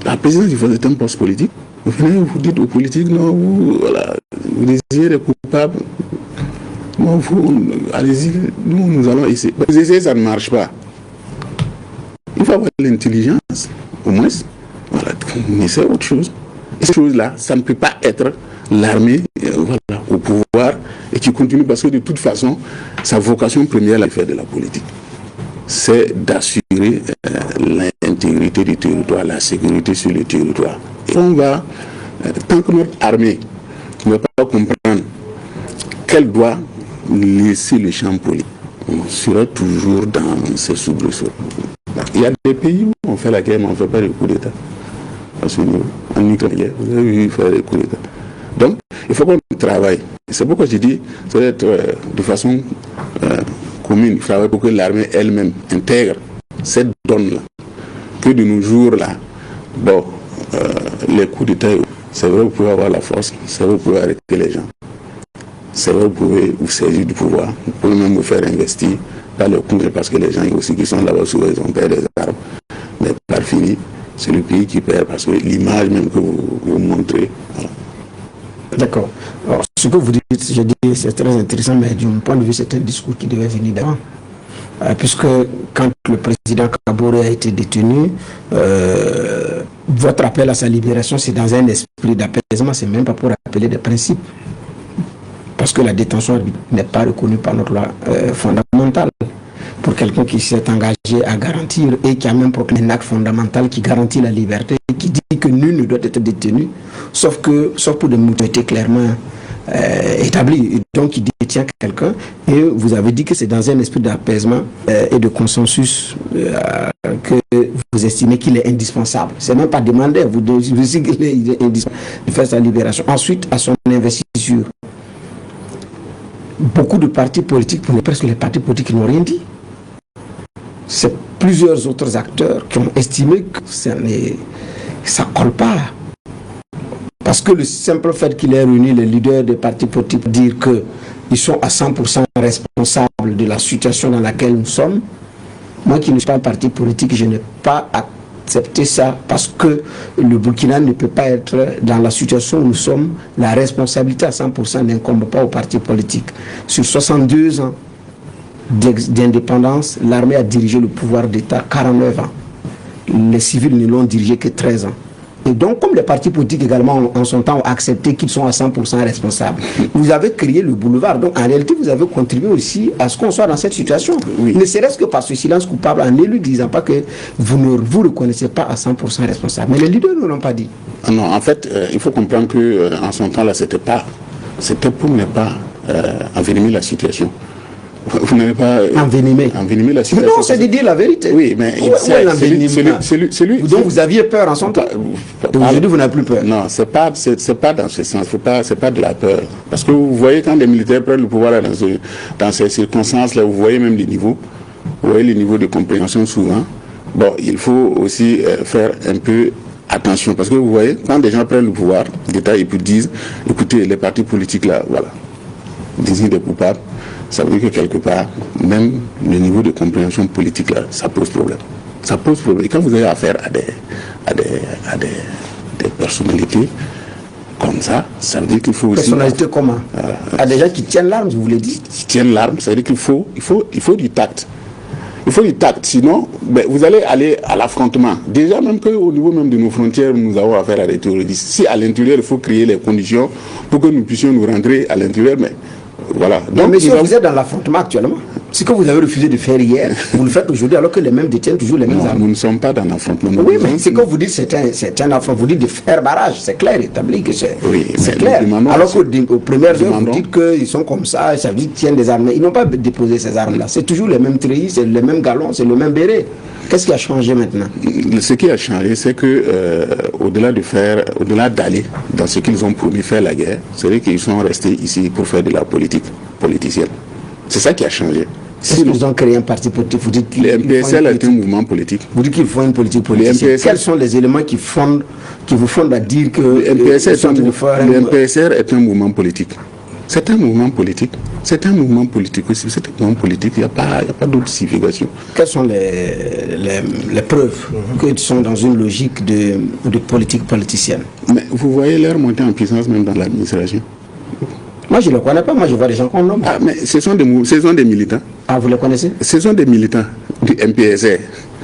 [SPEAKER 4] la présidence du FASO est un poste politique. Vous venez, vous dites aux politiques, non, vous désirez les coupables. Bon, allez-y, nous allons essayer. Vous essayez, ça ne marche pas. Il faut avoir l'intelligence, au moins. Voilà, mais c'est autre chose. Et cette chose-là, ça ne peut pas être l'armée au pouvoir et qui continue parce que de toute façon, sa vocation première, la faire de la politique, c'est d'assurer l'intégrité du territoire, la sécurité sur le territoire. Et on va, tant que notre armée ne va pas comprendre qu'elle doit laisser le champ politique, on sera toujours dans ces soubresauts. Il y a des pays où on fait la guerre, mais on ne fait pas de coup d'État. En Ukraine, vous avez vu faire des coups d'État. Donc, il faut qu'on travaille. C'est pourquoi je dis, ça doit être de façon commune, il travaille pour que l'armée elle-même intègre cette donne-là. Que de nos jours-là, bon, les coups d'État, c'est vrai, vous pouvez avoir la force, c'est vrai, vous pouvez arrêter les gens. C'est vrai, vous pouvez vous saisir du pouvoir, vous pouvez même vous faire investir par le coup, parce que les gens aussi qui sont là-bas, souvent, ils ont perdu des armes. Mais par fini, c'est le pays qui perd parce que l'image même que vous montrez. Voilà.
[SPEAKER 3] D'accord. Alors, ce que vous dites, je dis, c'est très intéressant, mais du point de vue, c'est un discours qui devait venir d'avant. Puisque quand le président Kaboré a été détenu, votre appel à sa libération, c'est dans un esprit d'apaisement, c'est même pas pour rappeler des principes. Parce que la détention n'est pas reconnue par notre loi fondamentale. Pour quelqu'un qui s'est engagé à garantir et qui a même proclamé un acte fondamental qui garantit la liberté, qui dit que nul ne doit être détenu, sauf pour des motifs clairement établis. Donc il détient quelqu'un et vous avez dit que c'est dans un esprit d'apaisement et de consensus que vous estimez qu'il est indispensable. C'est même pas demandé, vous dites qu'il est indispensable de faire sa libération. Ensuite, à son investiture, beaucoup de partis politiques, presque les partis politiques n'ont rien dit. C'est plusieurs autres acteurs qui ont estimé que ça ne colle pas. Parce que le simple fait qu'il ait réuni les leaders des partis politiques pour dire qu'ils sont à 100% responsables de la situation dans laquelle nous sommes, moi qui ne suis pas un parti politique, je n'ai pas accepté ça parce que le Burkina ne peut pas être dans la situation où nous sommes. La responsabilité à 100% n'incombe pas aux partis politiques. Sur 62 ans d'indépendance, l'armée a dirigé le pouvoir d'État 49 ans. Les civils ne l'ont dirigé que 13 ans. Et donc, comme les partis politiques également, en son temps, ont accepté qu'ils sont à 100% responsables, vous avez créé le boulevard. Donc, en réalité, vous avez contribué aussi à ce qu'on soit dans cette situation. Oui. Ne serait-ce que par ce silence coupable, en ne lui disant pas que vous ne vous reconnaissez pas à 100% responsable. Mais les leaders ne l'ont pas dit.
[SPEAKER 4] Non, en fait, il faut comprendre qu'en son temps-là, c'était pour ne pas envenimer la situation. Vous n'avez pas
[SPEAKER 3] envenimé la situation. Mais non, c'est de dire la vérité.
[SPEAKER 4] Oui, mais c'est lui.
[SPEAKER 3] Donc vous aviez peur en son temps. Aujourd'hui, vous n'avez plus peur.
[SPEAKER 4] Non, c'est pas dans ce sens. C'est pas de la peur. Parce que vous voyez quand les militaires prennent le pouvoir dans ces circonstances-là, vous voyez même les niveaux. Vous voyez les niveaux de compréhension souvent. Bon, il faut aussi faire un peu attention. Parce que vous voyez, quand des gens prennent le pouvoir d'État et puis disent, écoutez, les partis politiques là, voilà, désignent des coupables. Ça veut dire que quelque part, même le niveau de compréhension politique là, ça pose problème. Ça pose problème. Et quand vous avez affaire à des personnalités comme ça veut dire qu'il faut aussi...
[SPEAKER 3] Personnalités comment à des gens qui tiennent l'arme, je vous l'ai dit.
[SPEAKER 4] Qui tiennent l'arme, ça veut dire qu'il faut du tact. Il faut du tact, sinon vous allez aller à l'affrontement. Déjà même qu'au niveau même de nos frontières, nous avons affaire à des terroristes. Si à l'intérieur, il faut créer les conditions pour que nous puissions nous rentrer à l'intérieur, mais voilà.
[SPEAKER 3] Donc, mais monsieur, vous êtes dans l'affrontement actuellement. Ce que vous avez refusé de faire hier, vous le faites aujourd'hui alors que les mêmes détiennent toujours les mêmes armes.
[SPEAKER 4] Nous ne sommes pas dans l'affrontement.
[SPEAKER 3] Oui, mais ce que vous dites, c'est un affrontement. Vous dites de faire barrage, c'est clair, établi que c'est clair. Alors qu'aux premières heures, vous dites qu'ils sont comme ça, ça veut dire qu'ils tiennent des armes. Ils n'ont pas déposé ces armes-là. C'est toujours les mêmes treillis, c'est les mêmes galons, c'est le même béret. Qu'est-ce qui a changé maintenant?
[SPEAKER 4] Ce qui a changé, c'est que au-delà d'aller dans ce qu'ils ont promis faire la guerre, c'est vrai qu'ils sont restés ici pour faire de la politique politicienne. C'est ça qui a changé.
[SPEAKER 3] S'ils ont créé un parti politique, vous dites qu'ils
[SPEAKER 4] Le MPSL est un mouvement politique.
[SPEAKER 3] Vous dites qu'ils font une politique politique. Quels sont les éléments qui vous fondent à dire que
[SPEAKER 4] le MPSR est un mouvement politique. C'est un mouvement politique. C'est un mouvement politique aussi. C'est un mouvement politique. Il n'y a pas d'autre signification.
[SPEAKER 3] Quelles sont les preuves qu'ils sont dans une logique de politique politicienne?
[SPEAKER 4] Mais vous voyez leur montée en puissance même dans l'administration.
[SPEAKER 3] Moi, je ne le connais pas. Moi, je vois des gens qu'on nomme.
[SPEAKER 4] Ah, mais ce sont des militants.
[SPEAKER 3] Ah, vous les connaissez?
[SPEAKER 4] Ce sont des militants du MPSR.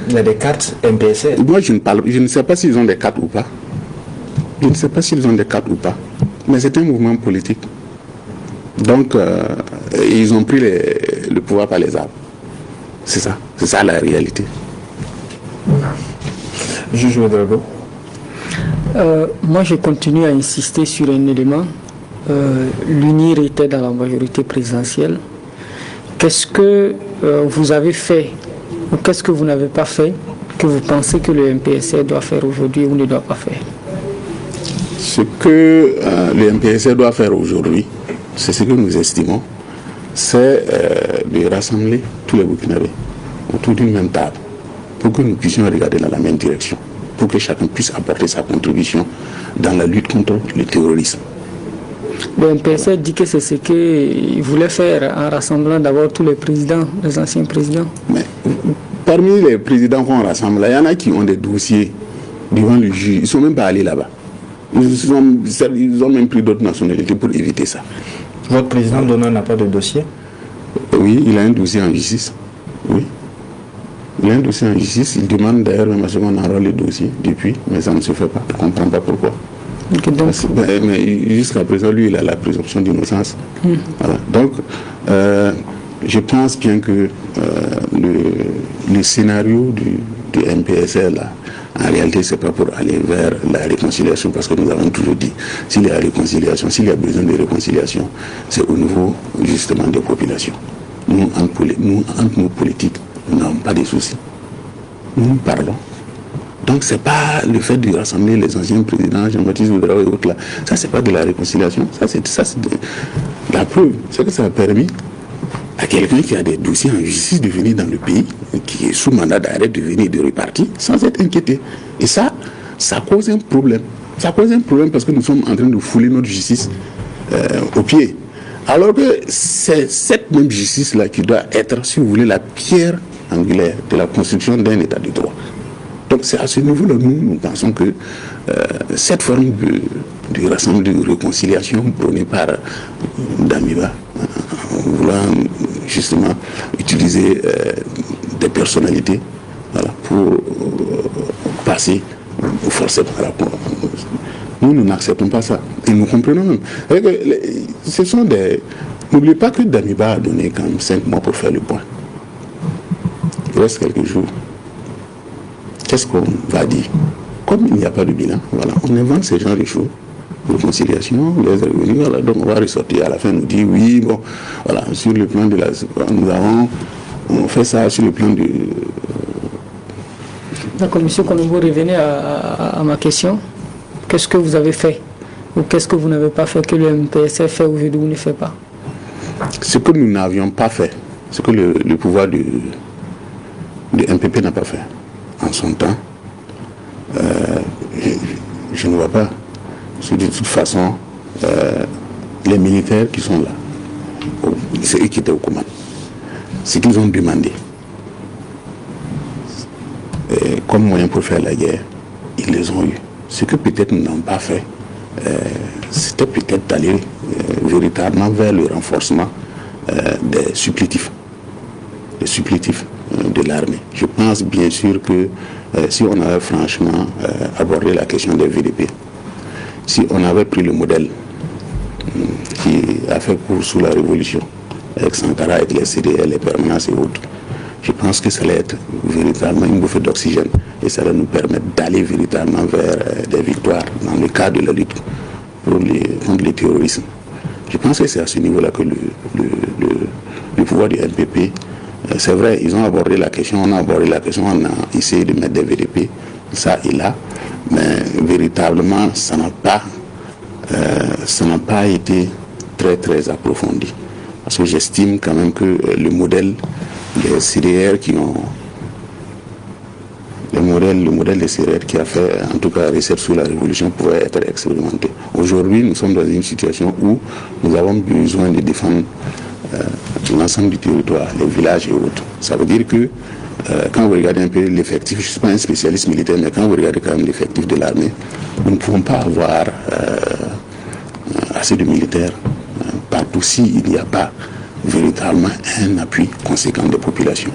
[SPEAKER 5] Il y a des cartes MPSR.
[SPEAKER 4] Moi, je ne sais pas s'ils ont des cartes ou pas. Je ne sais pas s'ils ont des cartes ou pas. Mais c'est un mouvement politique. Donc, ils ont pris le pouvoir par les armes. C'est ça la réalité.
[SPEAKER 5] Juge Ouedraogo.
[SPEAKER 1] Moi, je continue à insister sur un élément. L'UNIR était dans la majorité présidentielle. Qu'est-ce que vous avez fait ou qu'est-ce que vous n'avez pas fait que vous pensez que le MPSR doit faire aujourd'hui ou ne doit pas faire?
[SPEAKER 4] Ce que le MPSR doit faire aujourd'hui, c'est ce que nous estimons, c'est de rassembler tous les Burkinabés autour d'une même table pour que nous puissions regarder dans la même direction, pour que chacun puisse apporter sa contribution dans la lutte contre le terrorisme.
[SPEAKER 1] Le MPSR dit que c'est ce qu'il voulait faire en rassemblant d'abord tous les présidents, les anciens présidents.
[SPEAKER 4] Mais parmi les présidents qu'on rassemble, il y en a qui ont des dossiers devant le juge. Ils ne sont même pas allés là-bas. Ils ont même pris d'autres nationalités pour éviter ça.
[SPEAKER 5] Votre président d'honneur n'a pas de dossier?
[SPEAKER 4] Oui, il a un dossier en justice. Oui. Il a un dossier en justice. Il demande d'ailleurs même à ce qu'on enrôle le dossier depuis, mais ça ne se fait pas. Je ne comprends pas pourquoi.
[SPEAKER 1] Okay, donc...
[SPEAKER 4] Mais jusqu'à présent, lui, il a la présomption d'innocence. Voilà. Donc, je pense bien que le scénario du MPSR, là, en réalité, ce n'est pas pour aller vers la réconciliation, parce que nous avons toujours dit, s'il y a réconciliation, s'il y a besoin de réconciliation, c'est au niveau, justement, des populations. Nous, entre nos politiques, nous n'avons pas de soucis. Nous parlons. Donc, ce n'est pas le fait de rassembler les anciens présidents, Jean-Baptiste Ouedraogo et autres là. Ça, ce n'est pas de la réconciliation. Ça, c'est de la preuve. C'est que ça a permis à quelqu'un qui a des dossiers en justice de venir dans le pays, qui est sous mandat d'arrêt, de venir de repartir sans être inquiété. Et ça cause un problème. Ça cause un problème parce que nous sommes en train de fouler notre justice au pied. Alors que c'est cette même justice-là qui doit être, si vous voulez, la pierre angulaire de la construction d'un état de droit. Donc c'est à ce niveau-là, nous pensons que cette forme de rassemblement, de réconciliation prônée par Damiba, voulant justement utiliser des personnalités, voilà, pour passer au forcé par rapport. Nous n'acceptons pas ça. Et nous comprenons même. Ce sont des... N'oubliez pas que Damiba a donné quand même 5 mois pour faire le point. Il reste quelques jours. Qu'est-ce qu'on va dire? Comme il n'y a pas de bilan, voilà, on invente ces genres de choses. Réconciliation, les revenus, voilà, donc on va ressortir à la fin, nous dire oui, bon, voilà, sur le plan de la... On fait ça sur le plan de...
[SPEAKER 1] D'accord, M. Konombo, revenez à ma question. Qu'est-ce que vous avez fait? Ou qu'est-ce que vous n'avez pas fait que le MPSR fait aujourd'hui ou ne fait pas?
[SPEAKER 4] Ce que nous n'avions pas fait, ce que le pouvoir du MPP n'a pas fait en son temps, je ne vois pas. Parce que de toute façon, les militaires qui sont là, c'est eux qui étaient aux commandes. Ce qu'ils ont demandé, comme moyen pour faire la guerre, ils les ont eu. Ce que peut-être nous n'avons pas fait, c'était peut-être d'aller véritablement vers le renforcement des supplétifs. Les supplétifs de l'armée. Je pense bien sûr que si on avait franchement abordé la question des VDP, si on avait pris le modèle qui a fait cours sous la Révolution, avec Sankara, avec les CDL, les permanences et autres, je pense que ça allait être véritablement une bouffée d'oxygène et ça va nous permettre d'aller véritablement vers des victoires dans le cadre de la lutte contre le terrorisme. Je pense que c'est à ce niveau-là que le pouvoir du MPP, c'est vrai, ils ont abordé la question, on a abordé la question, on a essayé de mettre des VDP, ça et là, mais véritablement, ça n'a pas été très très approfondi. Parce que j'estime quand même que le modèle les CDR qui ont le modèle des CDR qui a fait en tout cas recette sous la Révolution pouvait être expérimenté. Aujourd'hui, nous sommes dans une situation où nous avons besoin de défendre l'ensemble du territoire, les villages et autres. Ça veut dire que quand vous regardez un peu l'effectif, je ne suis pas un spécialiste militaire, mais quand vous regardez quand même l'effectif de l'armée, nous ne pouvons pas avoir assez de militaires partout s'il n'y a pas véritablement un appui conséquent des populations.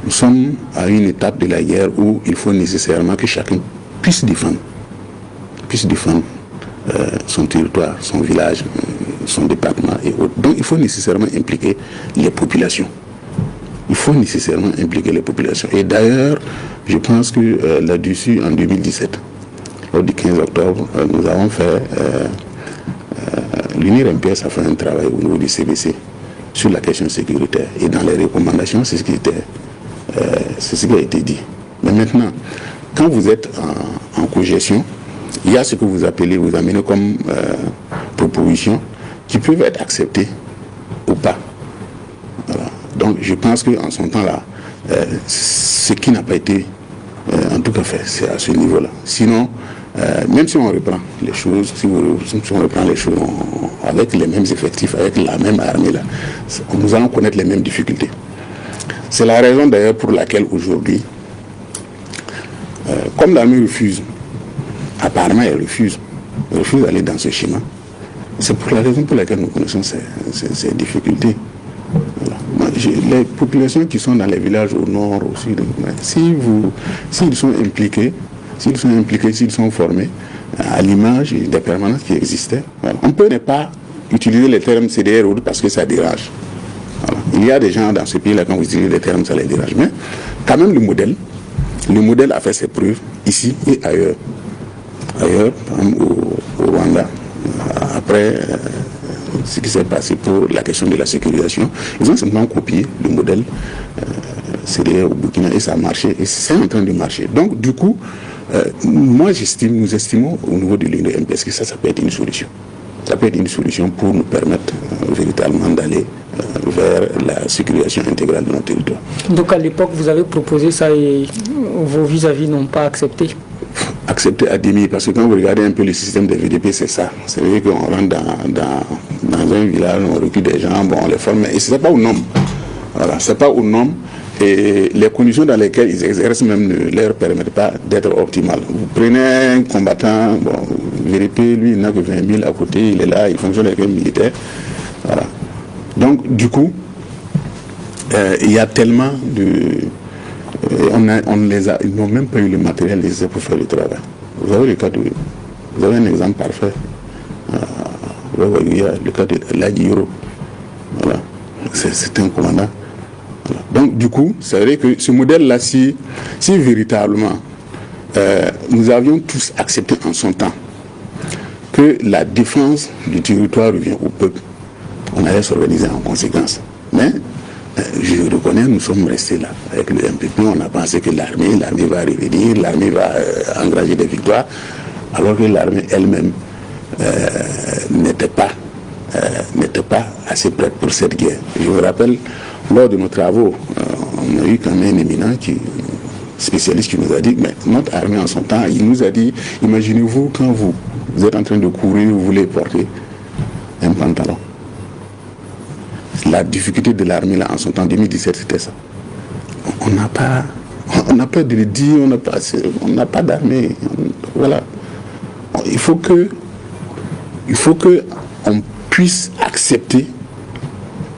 [SPEAKER 4] Nous sommes à une étape de la guerre où il faut nécessairement que chacun puisse défendre son territoire, son village, son département et autres. Donc il faut nécessairement impliquer les populations. Et d'ailleurs, je pense que là-dessus, en 2017, lors du 15 octobre, nous avons fait, l'UNIR MPS a fait un travail au niveau du CBC sur la question sécuritaire. Et dans les recommandations, c'est ce qui a été dit. Mais maintenant, quand vous êtes en cogestion, il y a ce que vous amenez comme propositions qui peuvent être acceptées ou pas. Voilà. Donc je pense qu'en son temps-là, ce qui n'a pas été en tout cas fait, c'est à ce niveau-là. Sinon, même si on reprend les choses, avec les mêmes effectifs, avec la même armée, là, nous allons connaître les mêmes difficultés. C'est la raison d'ailleurs pour laquelle aujourd'hui, comme l'armée refuse, apparemment elle refuse d'aller dans ce schéma, c'est pour la raison pour laquelle nous connaissons ces difficultés. Voilà. Les populations qui sont dans les villages au nord, au sud, s'ils sont impliqués, s'ils sont formés, à l'image des permanences qui existaient, voilà. On peut ne pas utiliser les termes CDR parce que ça dérange. Voilà. Il y a des gens dans ce pays-là, quand vous utilisez les termes, ça les dérange. Mais quand même, le modèle a fait ses preuves ici et ailleurs. Ailleurs, par exemple, au Rwanda, après ce qui s'est passé pour la question de la sécurisation, ils ont simplement copié le modèle CDR au Burkina et ça a marché et c'est en train de marcher. Donc, du coup, nous estimons au niveau de l'UNIR MPS que ça peut être une solution. Ça peut être une solution pour nous permettre véritablement d'aller vers la sécurisation intégrale de notre territoire.
[SPEAKER 1] Donc à l'époque, vous avez proposé ça et vos vis-à-vis n'ont pas accepté?
[SPEAKER 4] Accepté à demi, parce que quand vous regardez un peu le système des VDP, c'est ça. C'est vrai qu'on rentre dans un village, on recrute des gens, bon, on les forme, et ce n'est pas au nombre. Voilà, c'est pas au nombre. Et les conditions dans lesquelles ils exercent même ne leur permettent pas d'être optimales. Vous prenez un combattant, bon, VDP, lui, il n'a que 20 000 à côté, il est là, il fonctionne avec un militaire. Voilà. Donc, du coup, il y a tellement de... ils n'ont même pas eu le matériel nécessaire pour faire le travail. Vous avez un exemple parfait. Il y a le cas de l'Aguiro. Voilà. C'est un commandant. Voilà. Donc, du coup, c'est vrai que ce modèle-là, si véritablement nous avions tous accepté en son temps que la défense du territoire revient au peuple, on allait s'organiser en conséquence. Mais je reconnais, nous sommes restés là avec le MPP. On a pensé que l'armée va revenir, l'armée va engager des victoires, alors que l'armée elle-même n'était pas assez prête pour cette guerre. Je me rappelle, lors de nos travaux, on a eu quand même un éminent spécialiste qui nous a dit, mais notre armée en son temps, il nous a dit, imaginez-vous quand vous êtes en train de courir, vous voulez porter un pantalon. La difficulté de l'armée là en son temps, 2017, c'était ça. On n'a pas de le dire, on n'a pas d'armée. Voilà. Il faut que on puisse accepter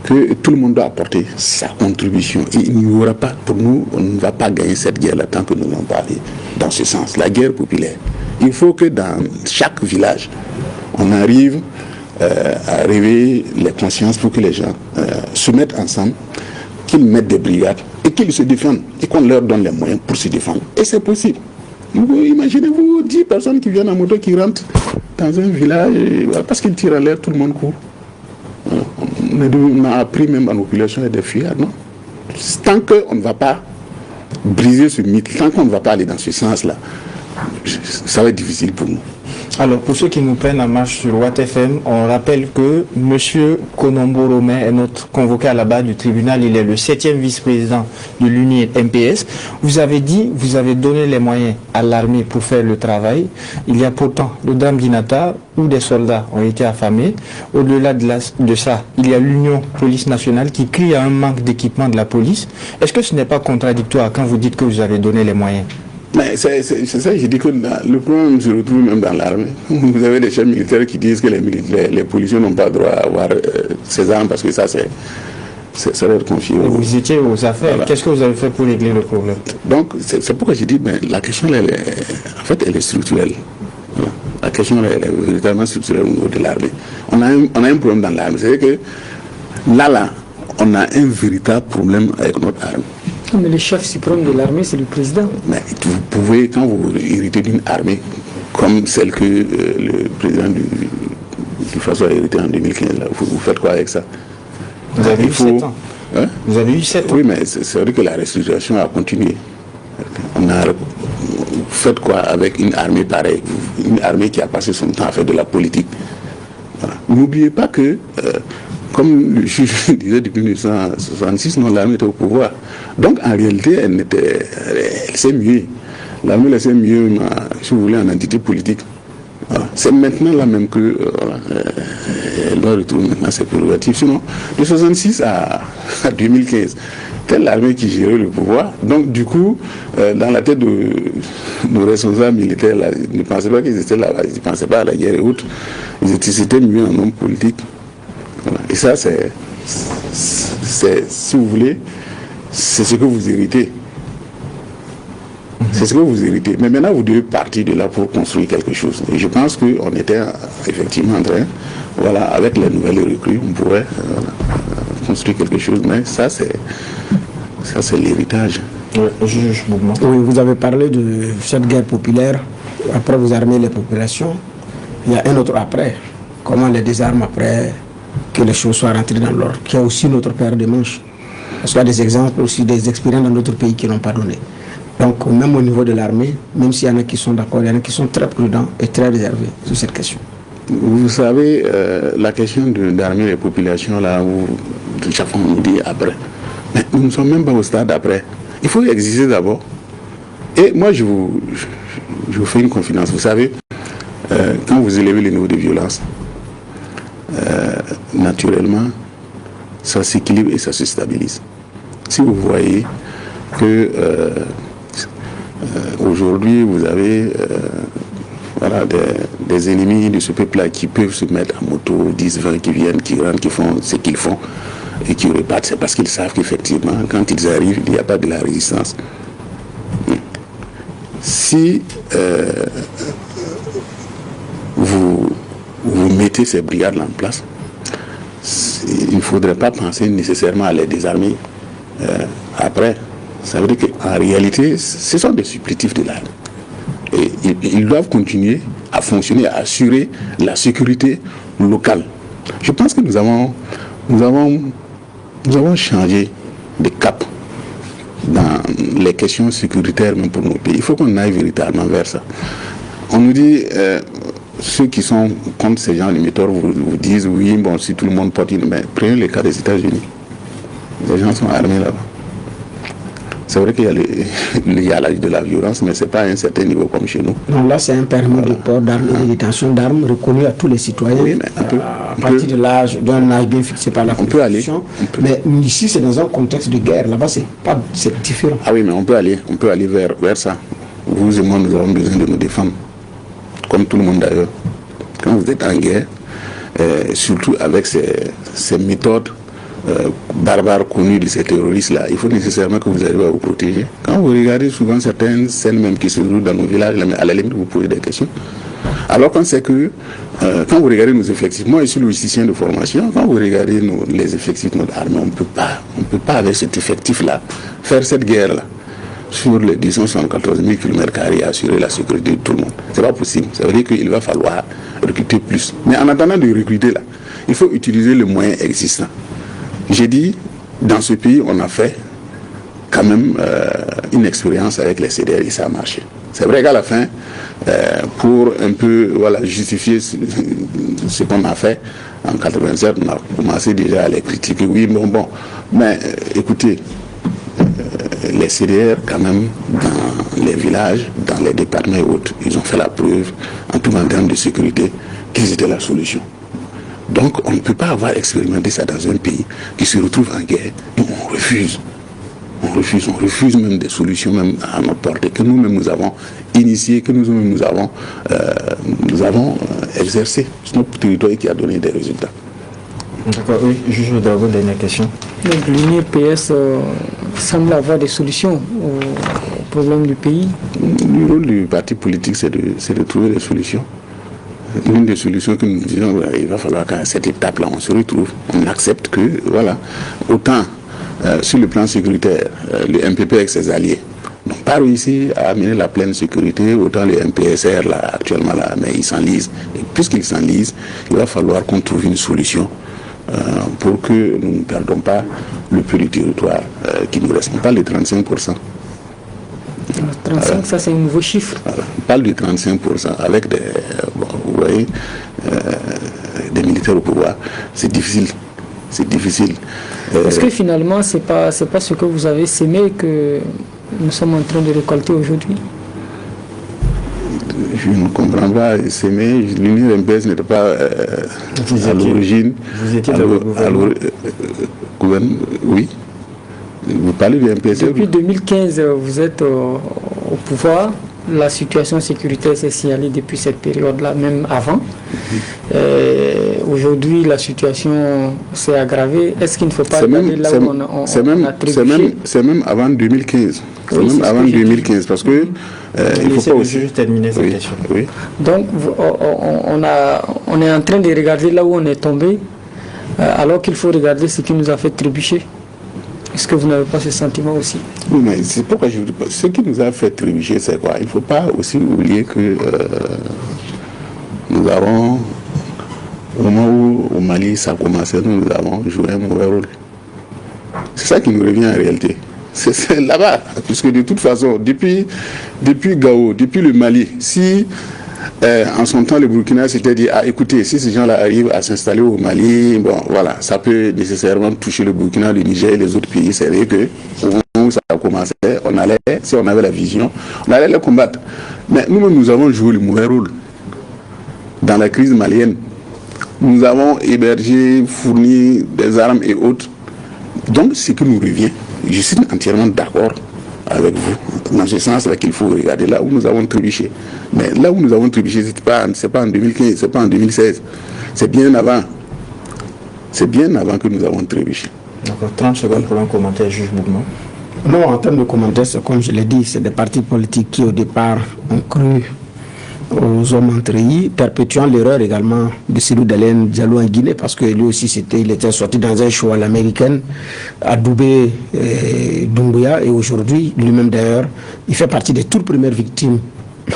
[SPEAKER 4] que tout le monde doit apporter sa contribution. Et il n'y aura pas, pour nous, on ne va pas gagner cette guerre-là tant que nous n'allons pas aller dans ce sens. La guerre populaire. Il faut que dans chaque village, on arrive à réveiller les consciences pour que les gens se mettent ensemble, qu'ils mettent des brigades et qu'ils se défendent et qu'on leur donne les moyens pour se défendre. Et c'est possible. Imaginez-vous 10 personnes qui viennent en moto, qui rentrent dans un village, et, voilà, parce qu'ils tirent à l'air, tout le monde court. On a appris même à nos populations des fuyards, non? Tant qu'on ne va pas briser ce mythe, tant qu'on ne va pas aller dans ce sens-là, ça va être difficile pour nous.
[SPEAKER 5] Alors, pour ceux qui nous prennent en marche sur Watt FM, on rappelle que M. Konombo Romain est notre convoqué à la barre du tribunal. Il est le 7e vice-président de l'Union MPS. Vous avez dit, vous avez donné les moyens à l'armée pour faire le travail. Il y a pourtant le drame d'Inata où des soldats ont été affamés. Au-delà de ça, il y a l'Union Police Nationale qui crie à un manque d'équipement de la police. Est-ce que ce n'est pas contradictoire quand vous dites que vous avez donné les moyens?
[SPEAKER 4] Mais c'est ça, je dis que le problème se retrouve même dans l'armée. Vous avez des chefs militaires qui disent que les policiers n'ont pas droit à avoir ces armes parce que ça, ça leur confie.
[SPEAKER 5] Vous étiez aux affaires. Voilà. Qu'est-ce que vous avez fait pour régler le problème?
[SPEAKER 4] Donc, c'est pourquoi je dis, la question, elle est structurelle. Voilà. La question, elle est véritablement structurelle au niveau de l'armée. On a un problème dans l'armée. C'est que là, on a un véritable problème avec notre armée.
[SPEAKER 1] Mais le chef suprême de l'armée, c'est le président.
[SPEAKER 4] Mais vous pouvez, quand vous héritez d'une armée, comme celle que le président du Faso a hérité en 2015, là, vous faites quoi avec ça?
[SPEAKER 5] Vous avez eu 7 ans.
[SPEAKER 4] Hein?
[SPEAKER 5] Vous avez eu 7 ans.
[SPEAKER 4] Oui, mais c'est vrai que la restructuration a continué. On a fait quoi avec une armée pareille? Une armée qui a passé son temps à faire de la politique. Voilà. N'oubliez pas que... comme le juge disait depuis 1966, non, l'armée était au pouvoir. Donc en réalité, elle s'est muée. L'armée s'est muée, si vous voulez, en entité politique. Voilà. C'est maintenant là même que elle doit retrouver maintenant ses prérogatives. Sinon, de 1966 à 2015, c'était l'armée qui gérait le pouvoir. Donc du coup, dans la tête de nos responsables militaires, là, ils ne pensaient pas qu'ils étaient là-bas, ils ne pensaient pas à la guerre et autres. Ils s'étaient mués en hommes politiques. Voilà. Et ça, c'est, si vous voulez, c'est ce que vous héritez. C'est ce que vous héritez. Mais maintenant, vous devez partir de là pour construire quelque chose. Et je pense qu'on était effectivement en train, voilà, avec les nouvelles recrues, on pourrait construire quelque chose. Mais ça, c'est l'héritage.
[SPEAKER 3] Oui, vous avez parlé de cette guerre populaire. Après, vous armez les populations. Il y a un autre après. Comment les désarme après que les choses soient rentrées dans l'ordre, qui a aussi notre paire de manches. Parce qu'il y a des exemples aussi, des expériences dans d'autres pays qui n'ont pas donné. Donc, même au niveau de l'armée, même s'il y en a qui sont d'accord, il y en a qui sont très prudents et très réservés sur cette question.
[SPEAKER 4] Vous savez, la question d'armer les populations, là, où chaque fois on nous dit après. Mais nous ne sommes même pas au stade après. Il faut exister d'abord. Et moi, je vous fais une confidence. Vous savez, quand vous élevez le niveau de violence, naturellement, ça s'équilibre et ça se stabilise. Si vous voyez que aujourd'hui vous avez voilà, des ennemis de ce peuple-là qui peuvent se mettre en moto, 10, 20 qui viennent, qui rentrent, qui font ce qu'ils font et qui repartent, c'est parce qu'ils savent qu'effectivement, quand ils arrivent, il n'y a pas de la résistance. Si vous mettez ces brigades-là en place, il ne faudrait pas penser nécessairement à les désarmer après. Ça veut dire qu'en réalité, ce sont des supplétifs de l'armée. Et ils doivent continuer à fonctionner, à assurer la sécurité locale. Je pense que nous avons changé de cap dans les questions sécuritaires même pour nos pays. Il faut qu'on aille véritablement vers ça. On nous dit... ceux qui sont contre ces gens limiteurs vous disent oui, bon, si tout le monde porte une main, prenez le cas des États-Unis. Les gens sont armés là-bas. C'est vrai qu'il y a de la violence, mais ce n'est pas à un certain niveau comme chez nous.
[SPEAKER 3] Non, là, c'est un permis de port d'armes et de détention d'armes reconnu à tous les citoyens.
[SPEAKER 4] Oui, mais
[SPEAKER 3] à partir de l'âge, d'un âge bien fixé par la Constitution. Mais ici, c'est dans un contexte de guerre. Là-bas, c'est différent.
[SPEAKER 4] Ah oui, mais on peut aller vers ça. Vous et moi, nous avons besoin de nous défendre. Comme tout le monde d'ailleurs. Quand vous êtes en guerre, surtout avec ces méthodes barbares connues de ces terroristes-là, il faut nécessairement que vous arriviez à vous protéger. Quand vous regardez souvent certaines scènes même qui se déroulent dans nos villages, à la limite vous posez des questions. Alors qu'on sait que, quand vous regardez nos effectifs, moi je suis logisticien de formation, quand vous regardez les effectifs de notre armée, on ne peut pas avec cet effectif-là faire cette guerre-là sur les 274 000 km² et assurer la sécurité de tout le monde. C'est pas possible. Ça veut dire qu'il va falloir recruter plus. Mais en attendant de recruter là, il faut utiliser les moyens existants. J'ai dit, dans ce pays, on a fait quand même une expérience avec les CDR et ça a marché. C'est vrai qu'à la fin, pour un peu justifier ce qu'on a fait en 87. On a commencé déjà à les critiquer. Oui, mais écoutez, les CDR, quand même, dans les villages, dans les départements et autres, ils ont fait la preuve, en tout cas en termes de sécurité, qu'ils étaient la solution. Donc, on ne peut pas avoir expérimenté ça dans un pays qui se retrouve en guerre, et on refuse. On refuse même des solutions même à notre portée, que nous-mêmes nous avons initiées, que nous-mêmes nous avons exercées sur notre territoire et qui a donné des résultats.
[SPEAKER 5] D'accord, oui, juge Drago, dernière question.
[SPEAKER 1] Donc l'UNIRPS semble avoir des solutions aux problèmes du pays.
[SPEAKER 4] Le rôle du parti politique, c'est de trouver des solutions. L'une des solutions que nous disons, il va falloir qu'à cette étape-là, on se retrouve, on accepte que, autant sur le plan sécuritaire, le MPP avec ses alliés n'ont pas réussi à amener la pleine sécurité, autant le MPSR, là, actuellement, là, mais ils s'enlisent. Et puisqu'ils s'enlisent, il va falloir qu'on trouve une solution pour que nous ne perdons pas le peu du territoire qui nous reste. On parle de 35%.
[SPEAKER 1] 35, ça c'est un nouveau chiffre.
[SPEAKER 4] On parle de 35% avec vous voyez, des militaires au pouvoir. C'est difficile.
[SPEAKER 1] Est-ce que finalement, c'est pas ce que vous avez sémé que nous sommes en train de récolter aujourd'hui?
[SPEAKER 4] Je ne comprends pas. S'aimer, l'Union MPS n'était pas à l'origine.
[SPEAKER 5] Vous étiez dans le gouvernement.
[SPEAKER 4] Oui. Vous parlez du MPS.
[SPEAKER 1] Depuis 2015, vous êtes au pouvoir. La situation sécuritaire s'est signalée depuis cette période-là, même avant. Aujourd'hui, la situation s'est aggravée. Est-ce qu'il ne faut pas regarder là où on a trébuché?
[SPEAKER 4] C'est même avant 2015. C'est même avant 2015 parce que il faut pas aussi
[SPEAKER 5] juste terminer cette question.
[SPEAKER 4] Oui.
[SPEAKER 1] Donc on est en train de regarder là où on est tombé, alors qu'il faut regarder ce qui nous a fait trébucher. Est-ce que vous n'avez pas ce sentiment aussi?
[SPEAKER 4] Oui, mais c'est pourquoi je vous dis, ce qui nous a fait trébucher, c'est quoi? Il ne faut pas aussi oublier que nous avons, au moment où au Mali ça a commencé, nous avons joué un mauvais rôle. C'est ça qui nous revient en réalité. C'est là-bas, puisque de toute façon, depuis Gao, depuis le Mali, si en son temps le Burkina s'était dit, écoutez, si ces gens-là arrivent à s'installer au Mali, ça peut nécessairement toucher le Burkina, le Niger et les autres pays. C'est vrai que au moment où ça a commencé, si on avait la vision, on allait les combattre. Mais nous-mêmes, nous avons joué le mauvais rôle dans la crise malienne. Nous avons hébergé, fourni des armes et autres. Donc, ce qui nous revient, je suis entièrement d'accord avec vous, dans ce sens-là qu'il faut regarder là où nous avons trébuché. Mais là où nous avons trébuché, c'est pas en 2015, c'est pas en 2016, c'est bien avant. C'est bien avant que nous avons trébuché.
[SPEAKER 5] D'accord, 30 secondes pour un commentaire, juge Bougman.
[SPEAKER 3] Non, en termes de commentaires, comme je l'ai dit, c'est des partis politiques qui au départ ont cru aux hommes entreillis, perpétuant l'erreur également de Cellou Dalein Diallo en Guinée, parce que lui aussi il était sorti dans un show à l'américaine, à Doubé Doumbouya, et aujourd'hui, lui-même d'ailleurs, il fait partie des toutes premières victimes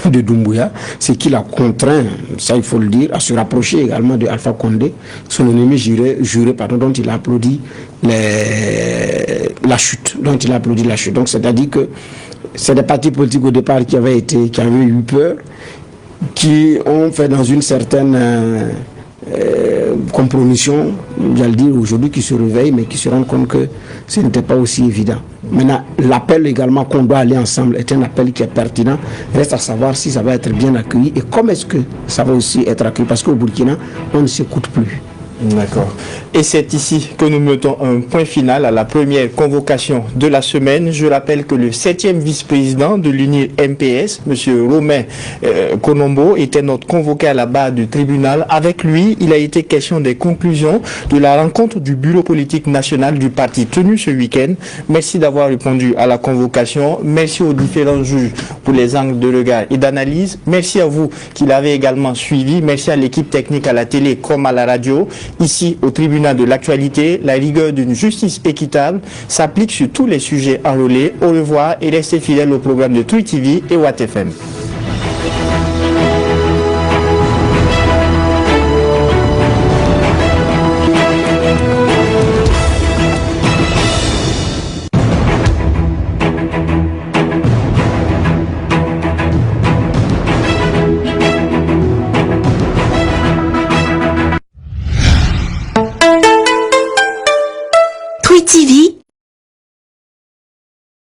[SPEAKER 3] de Doumbouya, ce qui l'a contraint, ça il faut le dire, à se rapprocher également de Alpha Condé, son ennemi juré dont il a applaudi la chute. Donc c'est-à-dire que c'est des partis politiques au départ qui avaient eu peur, qui ont fait dans une certaine compromission, j'allais dire aujourd'hui, qui se réveillent, mais qui se rendent compte que ce n'était pas aussi évident. Maintenant, l'appel également qu'on doit aller ensemble est un appel qui est pertinent. Reste à savoir si ça va être bien accueilli et comment est-ce que ça va aussi être accueilli, parce qu'au Burkina, on ne s'écoute plus.
[SPEAKER 2] D'accord. Et c'est ici que nous mettons un point final à la première convocation de la semaine. Je rappelle que le 7e vice-président de l'UNIR MPS, M. Romain Konombo, était notre convoqué à la barre du tribunal. Avec lui, il a été question des conclusions de la rencontre du bureau politique national du parti tenue ce week-end. Merci d'avoir répondu à la convocation. Merci aux différents juges pour les angles de regard et d'analyse. Merci à vous qui l'avez également suivi. Merci à l'équipe technique à la télé comme à la radio. Ici, au tribunal de l'actualité, la rigueur d'une justice équitable s'applique sur tous les sujets enrôlés. Au revoir et restez fidèles au programme de Tui TV et Watt FM.